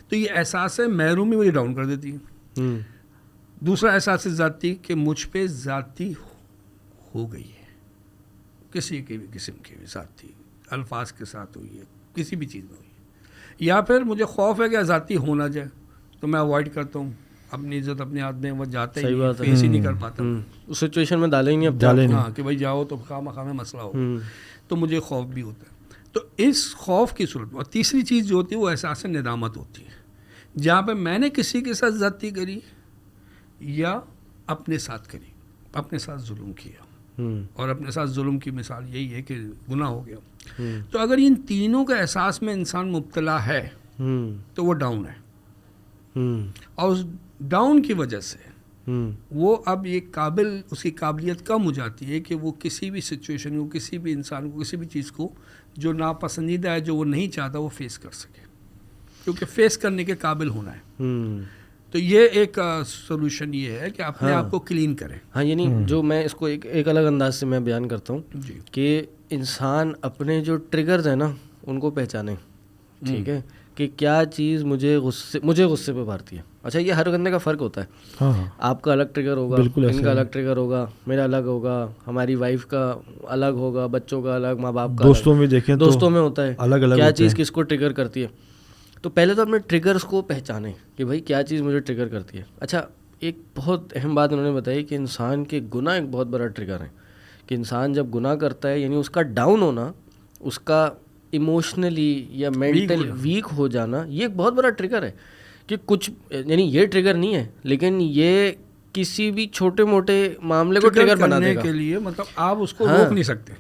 تو یہ احساس محرومی مجھے ڈاؤن کر دیتی ہے. دوسرا احساس ذاتی کہ مجھ پہ ذاتی ہو گئی ہے, کسی کے بھی قسم کے بھی ذاتی الفاظ کے ساتھ ہوئی ہے, کسی بھی چیز میں ہوئی ہے. یا پھر مجھے خوف ہے کہ ذاتی ہو نہ جائے تو میں اوائڈ کرتا ہوں, اپنی عزت اپنے ہاتھ میں وہ جاتا ہی نہیں, فیس ہی نہیں کر پاتا, اس سچویشن میں ڈالیں گے اب, ہاں کہ بھائی جاؤ تو خواہ میں مسئلہ ہو, تو مجھے خوف بھی ہوتا ہے. تو اس خوف کی صورت میں, اور تیسری چیز جو ہوتی ہے وہ احساس ندامت ہوتی ہے, جہاں پہ میں نے کسی کے ساتھ زیادتی کری یا اپنے ساتھ کری, اپنے ساتھ ظلم کیا, اور اپنے ساتھ ظلم کی مثال یہی ہے کہ گناہ ہو گیا. تو اگر ان تینوں کا احساس میں انسان مبتلا ہے تو وہ ڈاؤن ہے, اور اس ڈاؤن کی وجہ سے وہ اب یہ اس کی قابلیت کم ہو جاتی ہے کہ وہ کسی بھی سچویشن کو, کسی بھی انسان کو, کسی بھی چیز کو جو ناپسندیدہ ہے, جو وہ نہیں چاہتا, وہ فیس کر سکے, کیونکہ فیس کرنے کے قابل ہونا ہے. تو یہ ایک سولوشن یہ ہے کہ اپنے آپ کو کلین کریں. ہاں, یعنی جو میں اس کو ایک الگ انداز سے میں بیان کرتا ہوں جی, کہ انسان اپنے جو ٹریگرز ہیں نا ان کو پہچانے, ٹھیک ہے, کہ کیا چیز مجھے غصے پہ مارتی ہے. اچھا یہ ہر بندے کا فرق ہوتا ہے, آپ کا الگ ٹریگر ہوگا, ان کا الگ ٹریگر ہوگا, میرا الگ ہوگا, ہماری وائف کا الگ ہوگا, بچوں کا الگ, ماں باپ کا, دوستوں میں دیکھیں دوستوں میں ہوتا ہے الگ الگ, کیا چیز کس کو ٹریگر کرتی ہے. تو پہلے تو اپنے ٹریگرز کو پہچانیں کہ بھائی کیا چیز مجھے ٹریگر کرتی ہے. اچھا ایک بہت اہم بات انہوں نے بتائی کہ انسان کے گناہ ایک بہت بڑا ٹریگر ہے, کہ انسان جب گناہ کرتا ہے یعنی اس کا ڈاؤن ہونا, اس کا ایموشنلی یا مینٹل ویک ہو جانا, یہ ایک بہت بڑا ٹریگر ہے. کہ کچھ یعنی یہ ٹریگر نہیں ہے لیکن یہ کسی بھی چھوٹے موٹے معاملے کو ٹریگر بنا دے گا کے لیے, مطلب آپ اس کو روک نہیں سکتے.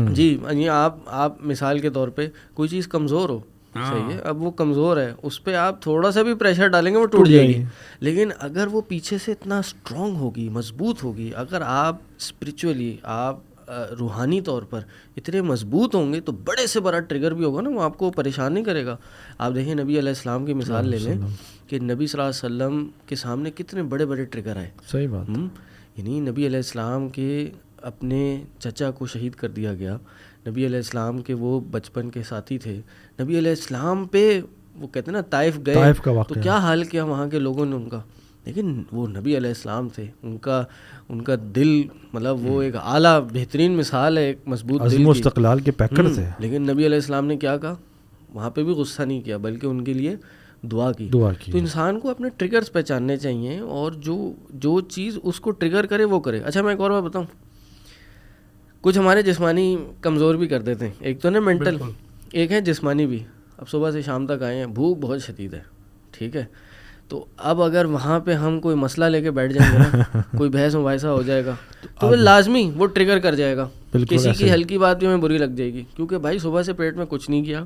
جی, یعنی آپ مثال کے طور پہ کوئی چیز کمزور ہو, صحیح ہے, اب وہ کمزور ہے, اس پہ آپ تھوڑا سا بھی پریشر ڈالیں گے وہ ٹوٹ جائے گی. لیکن اگر وہ پیچھے سے اتنا اسٹرانگ ہوگی, مضبوط ہوگی, اگر آپ اسپریچولی, آپ روحانی طور پر اتنے مضبوط ہوں گے تو بڑے سے بڑا ٹریگر بھی ہوگا نا, وہ آپ کو پریشان نہیں کرے گا. آپ دیکھیں نبی علیہ السلام کی مثال لے لیں کہ نبی صلی اللہ علیہ وسلم کے سامنے کتنے بڑے بڑے ٹریگر آئے. صحیح بات. یعنی نبی علیہ السلام کے اپنے چچا کو شہید کر دیا گیا, نبی علیہ السلام کے وہ بچپن کے ساتھی تھے, نبی علیہ السلام پہ وہ کہتے ہیں نا طائف گئے تو کیا حال کیا وہاں کے لوگوں نے ان کا, لیکن وہ نبی علیہ السلام تھے, ان کا دل, مطلب وہ ایک اعلیٰ بہترین مثال ہے, ایک مضبوط دل کی, استقلال کے پیکر تھے. لیکن نبی علیہ السلام نے کیا کہا, وہاں پہ بھی غصہ نہیں کیا بلکہ ان کے لیے دعا کی. تو انسان کو اپنے ٹریگرز پہچاننے چاہیے اور جو چیز اس کو ٹریگر کرے وہ کرے. اچھا میں ایک اور بات بتاؤں, کچھ ہمارے جسمانی کمزور بھی کر دیتے ہیں, ایک تو نا مینٹل, ایک ہے جسمانی بھی. اب صبح سے شام تک آئے ہیں, بھوک بہت شدید ہے, ٹھیک ہے, تو اب اگر وہاں پہ ہم کوئی مسئلہ لے کے بیٹھ جائیں گے نا, کوئی بحث مباحثہ ہو جائے گا تو وہ لازمی وہ ٹریگر کر جائے گا, کسی کی ہلکی بات بھی ہمیں بری لگ جائے گی, کیونکہ بھائی صبح سے پیٹ میں کچھ نہیں کیا,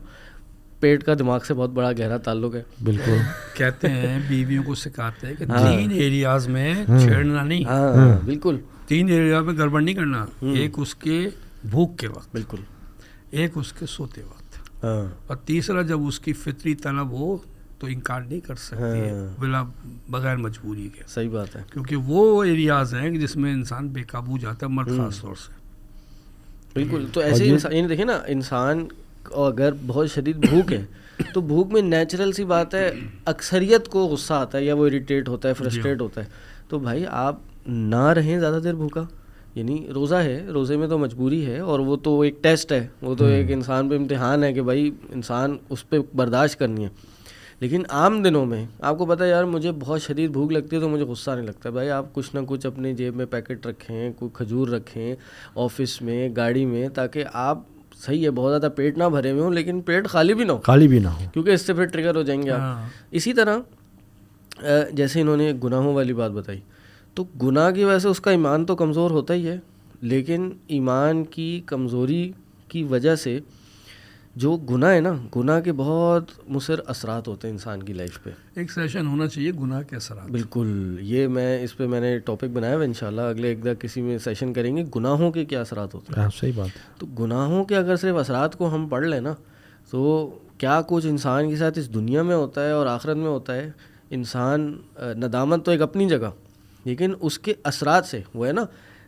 پیٹ کا دماغ سے بہت بڑا گہرا تعلق ہے. بالکل کہتے ہیں بیویوں کو سکھاتے ہیں کہ 3 ایریاز میں چھیڑنا نہیں. ہاں بالکل, 3 ایریا میں گڑبڑ نہیں کرنا. ایک اس کے بھوک کے وقت, بالکل, ایک اس کے سوتے وقت, اور تیسرا جب اس کی فطری طلب ہو تو انکار نہیں کر سکتی ہے بلا بغیر مجبوری کے. صحیح بات ہے, کیونکہ وہ ایریاز ہیں جس میں انسان بے قابو جاتا ہے, مرد خاص طور سے. بالکل. تو ایسے انسان دیکھیں نا, انسان اگر بہت شدید بھوک ہے تو بھوک میں نیچرل سی بات ہے اکثریت کو غصہ آتا ہے یا وہ اریٹیٹ ہوتا ہے, فرسٹریٹ ہوتا ہے. تو بھائی آپ نہ رہیں زیادہ دیر بھوکا, یعنی روزہ ہے, روزے میں تو مجبوری ہے, اور وہ تو ایک ٹیسٹ ہے, وہ تو ایک انسان پہ امتحان ہے کہ بھائی انسان اس پہ برداشت کرنی ہے. لیکن عام دنوں میں آپ کو پتہ ہے یار مجھے بہت شدید بھوک لگتی ہے تو مجھے غصہ نہیں لگتا. بھائی آپ کچھ نہ کچھ اپنی جیب میں پیکٹ رکھیں, کوئی کھجور رکھیں آفس میں, گاڑی میں, تاکہ آپ صحیح ہے بہت زیادہ پیٹ نہ بھرے ہوئے ہوں لیکن پیٹ خالی بھی نہ ہو, کیونکہ اس سے پھر ٹریگر ہو جائیں گے آپ. اسی طرح جیسے انہوں نے گناہوں والی بات بتائی, تو گناہ کی وجہ سے اس کا ایمان تو کمزور ہوتا ہی ہے, لیکن ایمان کی کمزوری کی وجہ سے جو گناہ ہے نا, گناہ کے بہت مضر اثرات ہوتے ہیں انسان کی لائف پہ. ایک سیشن ہونا چاہیے گناہ کے اثرات. بالکل, یہ میں نے ٹاپک بنایا ہوا, انشاءاللہ اگلے ایک کسی میں سیشن کریں گے گناہوں کے کیا اثرات ہوتے ہیں. صحیح بات. تو گناہوں کے اگر صرف اثرات کو ہم پڑھ لیں نا, تو کیا کچھ انسان کے ساتھ اس دنیا میں ہوتا ہے اور آخرت میں ہوتا ہے. انسان ندامت تو ایک اپنی جگہ, لیکن اس کے اثرات سے وہ ہے نا,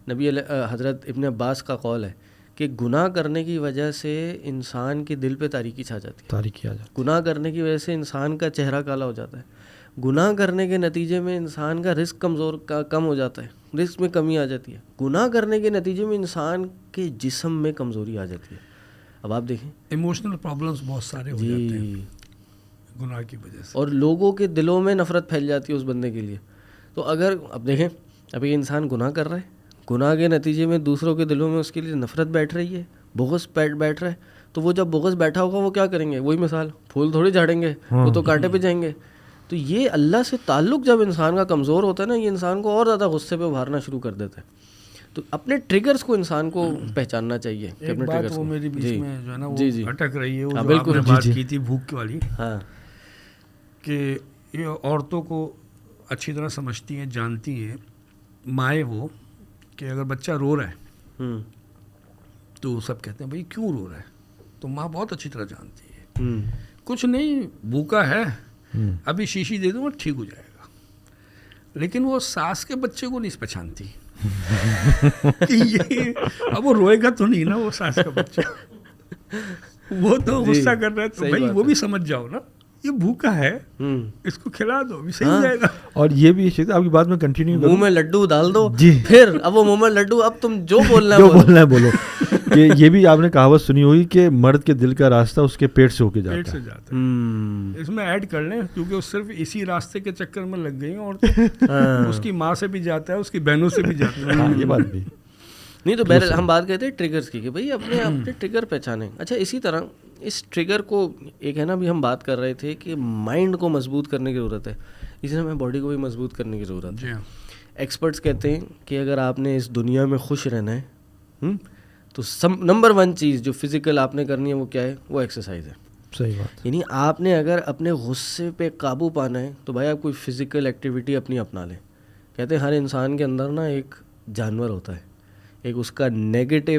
نبی حضرت ابن عباس کا قول ہے کہ گناہ کرنے کی وجہ سے انسان کے دل پہ تاریکی چھا جاتی ہے. گناہ کرنے کی وجہ سے انسان کا چہرہ کالا ہو جاتا ہے. گناہ کرنے کے نتیجے میں انسان کا رزق کم ہو جاتا ہے, رزق میں کمی آ جاتی ہے. گناہ کرنے کے نتیجے میں انسان کے جسم میں کمزوری آ جاتی ہے. اب آپ دیکھیں ایموشنل پرابلمس بہت سارے ہو جاتے ہیں گناہ کی وجہ سے, اور لوگوں کے دلوں میں نفرت پھیل جاتی ہے اس بندے کے لیے. تو اگر اب دیکھیں, ابھی انسان گناہ کر رہا ہے, گناہ کے نتیجے میں دوسروں کے دلوں میں اس کے لیے نفرت بیٹھ رہی ہے, بغض بیٹھ رہا ہے, تو وہ جب بغض بیٹھا ہوگا وہ کیا کریں گے, وہی مثال, پھول تھوڑی جھاڑیں گے, وہ تو کانٹے پہ جائیں گے. تو یہ اللہ سے تعلق جب انسان کا کمزور ہوتا ہے نا, یہ انسان کو اور زیادہ غصے پہ ابھارنا شروع کر دیتا ہے. تو اپنے ٹریگرز کو انسان کو پہچاننا چاہیے. ایک بات وہ میری بیچ میں جو ہے نا وہ اٹک رہی ہے, وہ جو آپ نے بات کی تھی بھوک والی, کہ یہ عورتوں کو اچھی طرح سمجھتی ہیں, جانتی ہیں, مائیں وہ, کہ اگر بچہ رو رہا ہے تو سب کہتے ہیں بھائی کیوں رو رہا ہے, تو ماں بہت اچھی طرح جانتی ہے کچھ نہیں, بھوکا ہے, ابھی شیشی دے دوں ٹھیک ہو جائے گا. لیکن وہ ساس کے بچے کو نہیں پہچانتی. اب وہ روئے گا تو نہیں نا وہ ساس کا بچہ, وہ تو غصہ کر رہا ہے, تو بھائی وہ بھی سمجھ جاؤ نا, یہ بھوکا ہے, اس کو کھلا دو, بھی صحیح جائے گا. اور یہ بھی آپ کی بات میں کنٹینیو منہ میں لڈو ڈال دو, پھر اب وہ منہ میں لڈو, اب تم جو بولنا ہے بولو. کہ یہ بھی آپ نے کہاوت سنی ہوگی کہ مرد کے دل کا راستہ اس کے پیٹ سے ہو کے جاتا ہے. اس میں ایڈ کر لیں, کیونکہ وہ صرف اسی راستے کے چکر میں لگ گئی ہیں, اور اس کی ماں سے بھی جاتا ہے, اس کی بہنوں سے بھی جاتا ہے. یہ بات بھی نہیں. تو بہرحال ہم بات کرتے ہیں ٹریگرز کی, کہ بھائی اپنے ٹریگر پہچانیں. اچھا, اسی طرح اس ٹریگر کو ایک ہے نا, بھی ہم بات کر رہے تھے کہ مائنڈ کو مضبوط کرنے کی ضرورت ہے, اسی طرح ہمیں باڈی کو بھی مضبوط کرنے کی ضرورت ہے. ایکسپرٹس کہتے ہیں کہ اگر آپ نے اس دنیا میں خوش رہنا ہے تو نمبر 1 چیز جو فزیکل آپ نے کرنی ہے وہ کیا ہے, وہ ایکسرسائز ہے. صحیح بات. یعنی آپ نے اگر اپنے غصے پہ قابو پانا ہے تو بھائی آپ کوئی فزیکل ایکٹیویٹی اپنی اپنا لیں. کہتے ہیں ہر انسان کے اندر نا ایک جانور ہوتا ہے, ایک اس کا نیگیٹو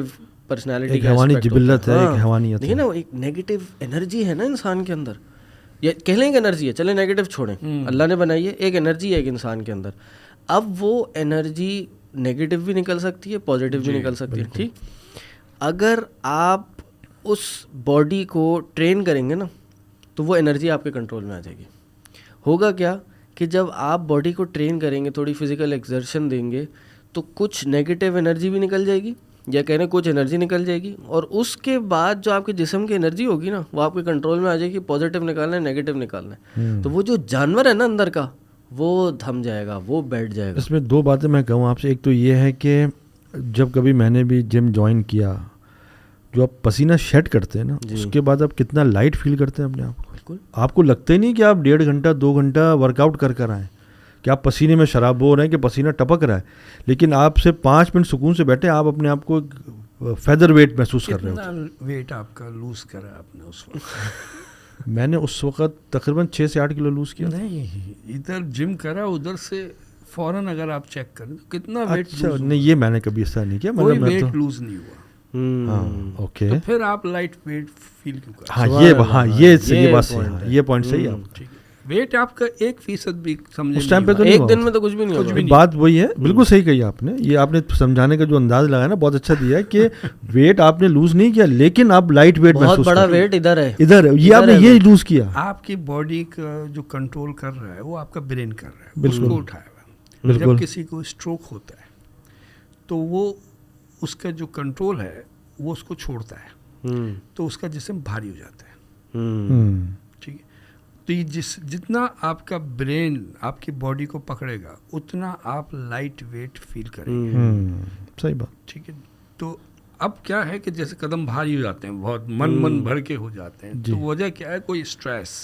پرسنالٹی کا حیوانی جبلت ہے, ایک حیوانیت ہے نا, ایک نیگیٹو انرجی ہے نا انسان کے اندر, یا کہہ لیں کہ انرجی ہے, چلیں نیگیٹو چھوڑیں, اللہ نے بنائی ہے, ایک انرجی ہے ایک انسان کے اندر. اب وہ انرجی نیگیٹو بھی نکل سکتی ہے, پازیٹیو بھی نکل سکتی ہے. ٹھیک, اگر آپ اس باڈی کو ٹرین کریں گے نا تو وہ انرجی آپ کے کنٹرول میں آ جائے گی. ہوگا کیا کہ جب آپ باڈی کو ٹرین کریں گے, تھوڑی فزیکل ایکسرشن دیں گے, تو کچھ نیگیٹو انرجی بھی نکل جائے گی, یا کہنے کچھ انرجی نکل جائے گی, اور اس کے بعد جو آپ کے جسم کی انرجی ہوگی نا وہ آپ کے کنٹرول میں آ جائے گی. پازیٹیو نکالنا ہے, نیگیٹو نکالنا ہے, تو وہ جو جانور ہے نا اندر کا وہ تھم جائے گا, وہ بیٹھ جائے گا. اس میں 2 باتیں میں کہوں آپ سے. ایک تو یہ ہے کہ جب کبھی میں نے بھی جم جوائن کیا, جو آپ پسینہ شیڈ کرتے ہیں نا, اس کے بعد آپ کتنا لائٹ فیل کرتے ہیں اپنے آپ کو. آپ کو لگتا ہی نہیں کہ آپ 1.5 گھنٹہ 2 گھنٹہ ورک آؤٹ کر آئیں, کہ آپ پسینے میں شراب ہو رہے ہیں, کہ پسینہ ٹپک رہا ہے, لیکن آپ سے 5 منٹ سکون سے بیٹھے, آپ اپنے آپ کو فیدر ویٹ محسوس کر رہے ہو. ویٹ آپ کا لوز کرا آپ نے اس وقت؟ میں نے اس وقت تقریباً 6 سے 8 کلو لوز کیا. نہیں, ادھر جم کرا, ادھر سے فوراً اگر آپ چیک کریں تو کتنا ویٹ. اچھا, نہیں یہ میں نے کبھی ایسا نہیں کیا, کوئی ویٹ لوز نہیں ہوا. اوکے, تو پھر آپ لائٹ ویٹ فیل کیوں کریں؟ یہ بات صحیح ہے, یہ پوائنٹ صحیح ہے آپ کا. ویٹ آپ کا 1% بھی سمجھے اس ٹائم پہ تو ایک دن میں تو کچھ بھی نہیں ہوگا. بات وہی ہے, بالکل صحیح کہی آپ نے. یہ آپ نے سمجھانے کا جو انداز لگایا نا بہت اچھا دیا ہے, کہ ویٹ آپ نے لوز نہیں کیا, لیکن آپ لائٹ ویٹ محسوس بہت بڑا ویٹ ادھر ہے, یہ آپ نے یہ لوز کیا. آپ کی باڈی کا جو کنٹرول کر رہا ہے وہ آپ کا برین کر رہا ہے, اس کو اٹھایا ہوا. جب کسی کو اسٹروک ہوتا ہے تو وہ اس کا جو کنٹرول ہے وہ اس کو چھوڑتا ہے, تو اس کا جسم بھاری ہو جاتا ہے. ٹھیک ہے, تو یہ جتنا آپ کا برین آپ کی باڈی کو پکڑے گا اتنا آپ لائٹ ویٹ فیل کریں گے. صحیح بات. ٹھیک ہے. تو اب کیا ہے کہ جیسے قدم بھاری ہو جاتے ہیں, بہت من بھر کے ہو جاتے ہیں, تو وجہ کیا ہے, کوئی اسٹریس,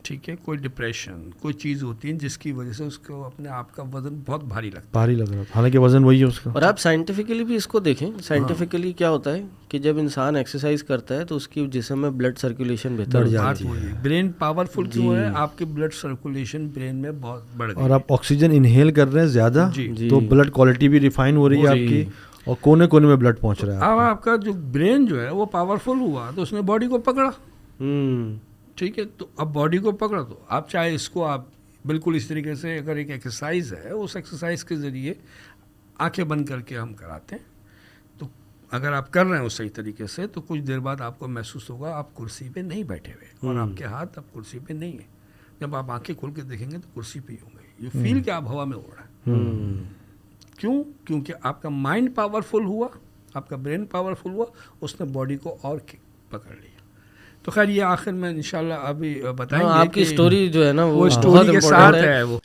ٹھیک ہے, کوئی ڈپریشن, کوئی چیز ہوتی ہے جس کی وجہ سے اس کو اپنے آپ کا وزن بہت بھاری لگتا ہے, بھاری لگ رہا ہے, حالانکہ وزن وہی ہے اس کا. اور آپ سائنٹیفکلی بھی اس کو دیکھیں, سائنٹیفکلی کیا ہوتا ہے کہ جب انسان ایکسرسائز کرتا ہے تو اس کی جسم میں بلڈ سرکولیشن بہتر ہو جاتی ہے. برین پاورفل کیوں ہے, آپ کے بلڈ سرکولیشن برین میں بہت بڑھ گئی, اور آپ آکسیجن انہیل کر رہے ہیں زیادہ, تو بلڈ کوالٹی بھی ریفائن ہو رہی ہے آپ کی, اور کونے کونے میں بلڈ پہنچ رہا ہے. اب آپ کا جو برین جو ہے وہ پاورفل ہوا تو اس نے باڈی کو پکڑا, ٹھیک ہے, تو اب باڈی کو پکڑا تو آپ چاہے اس کو آپ بالکل اس طریقے سے, اگر ایک ایکسرسائز ہے, اس ایکسرسائز کے ذریعے آنکھیں بند کر کے ہم کراتے ہیں, تو اگر آپ کر رہے ہیں اس صحیح طریقے سے تو کچھ دیر بعد آپ کو محسوس ہوگا آپ کرسی پہ نہیں بیٹھے ہوئے اور آپ کے ہاتھ اب کرسی پہ نہیں ہیں. جب آپ آنکھیں کھول کے دیکھیں گے تو کرسی پہ ہی ہوں گے, یو فیل کہ آپ ہوا میں اڑ رہے ہیں. کیوں؟ کیونکہ آپ کا مائنڈ پاورفل ہوا, آپ کا برین پاورفل ہوا, اس نے باڈی کو اور پکڑ لیا. تو خیر یہ آخر میں انشاءاللہ ابھی بتائیں گے, آپ کی اسٹوری جو ہے نا وہ اسٹوری کے ساتھ ہے وہ.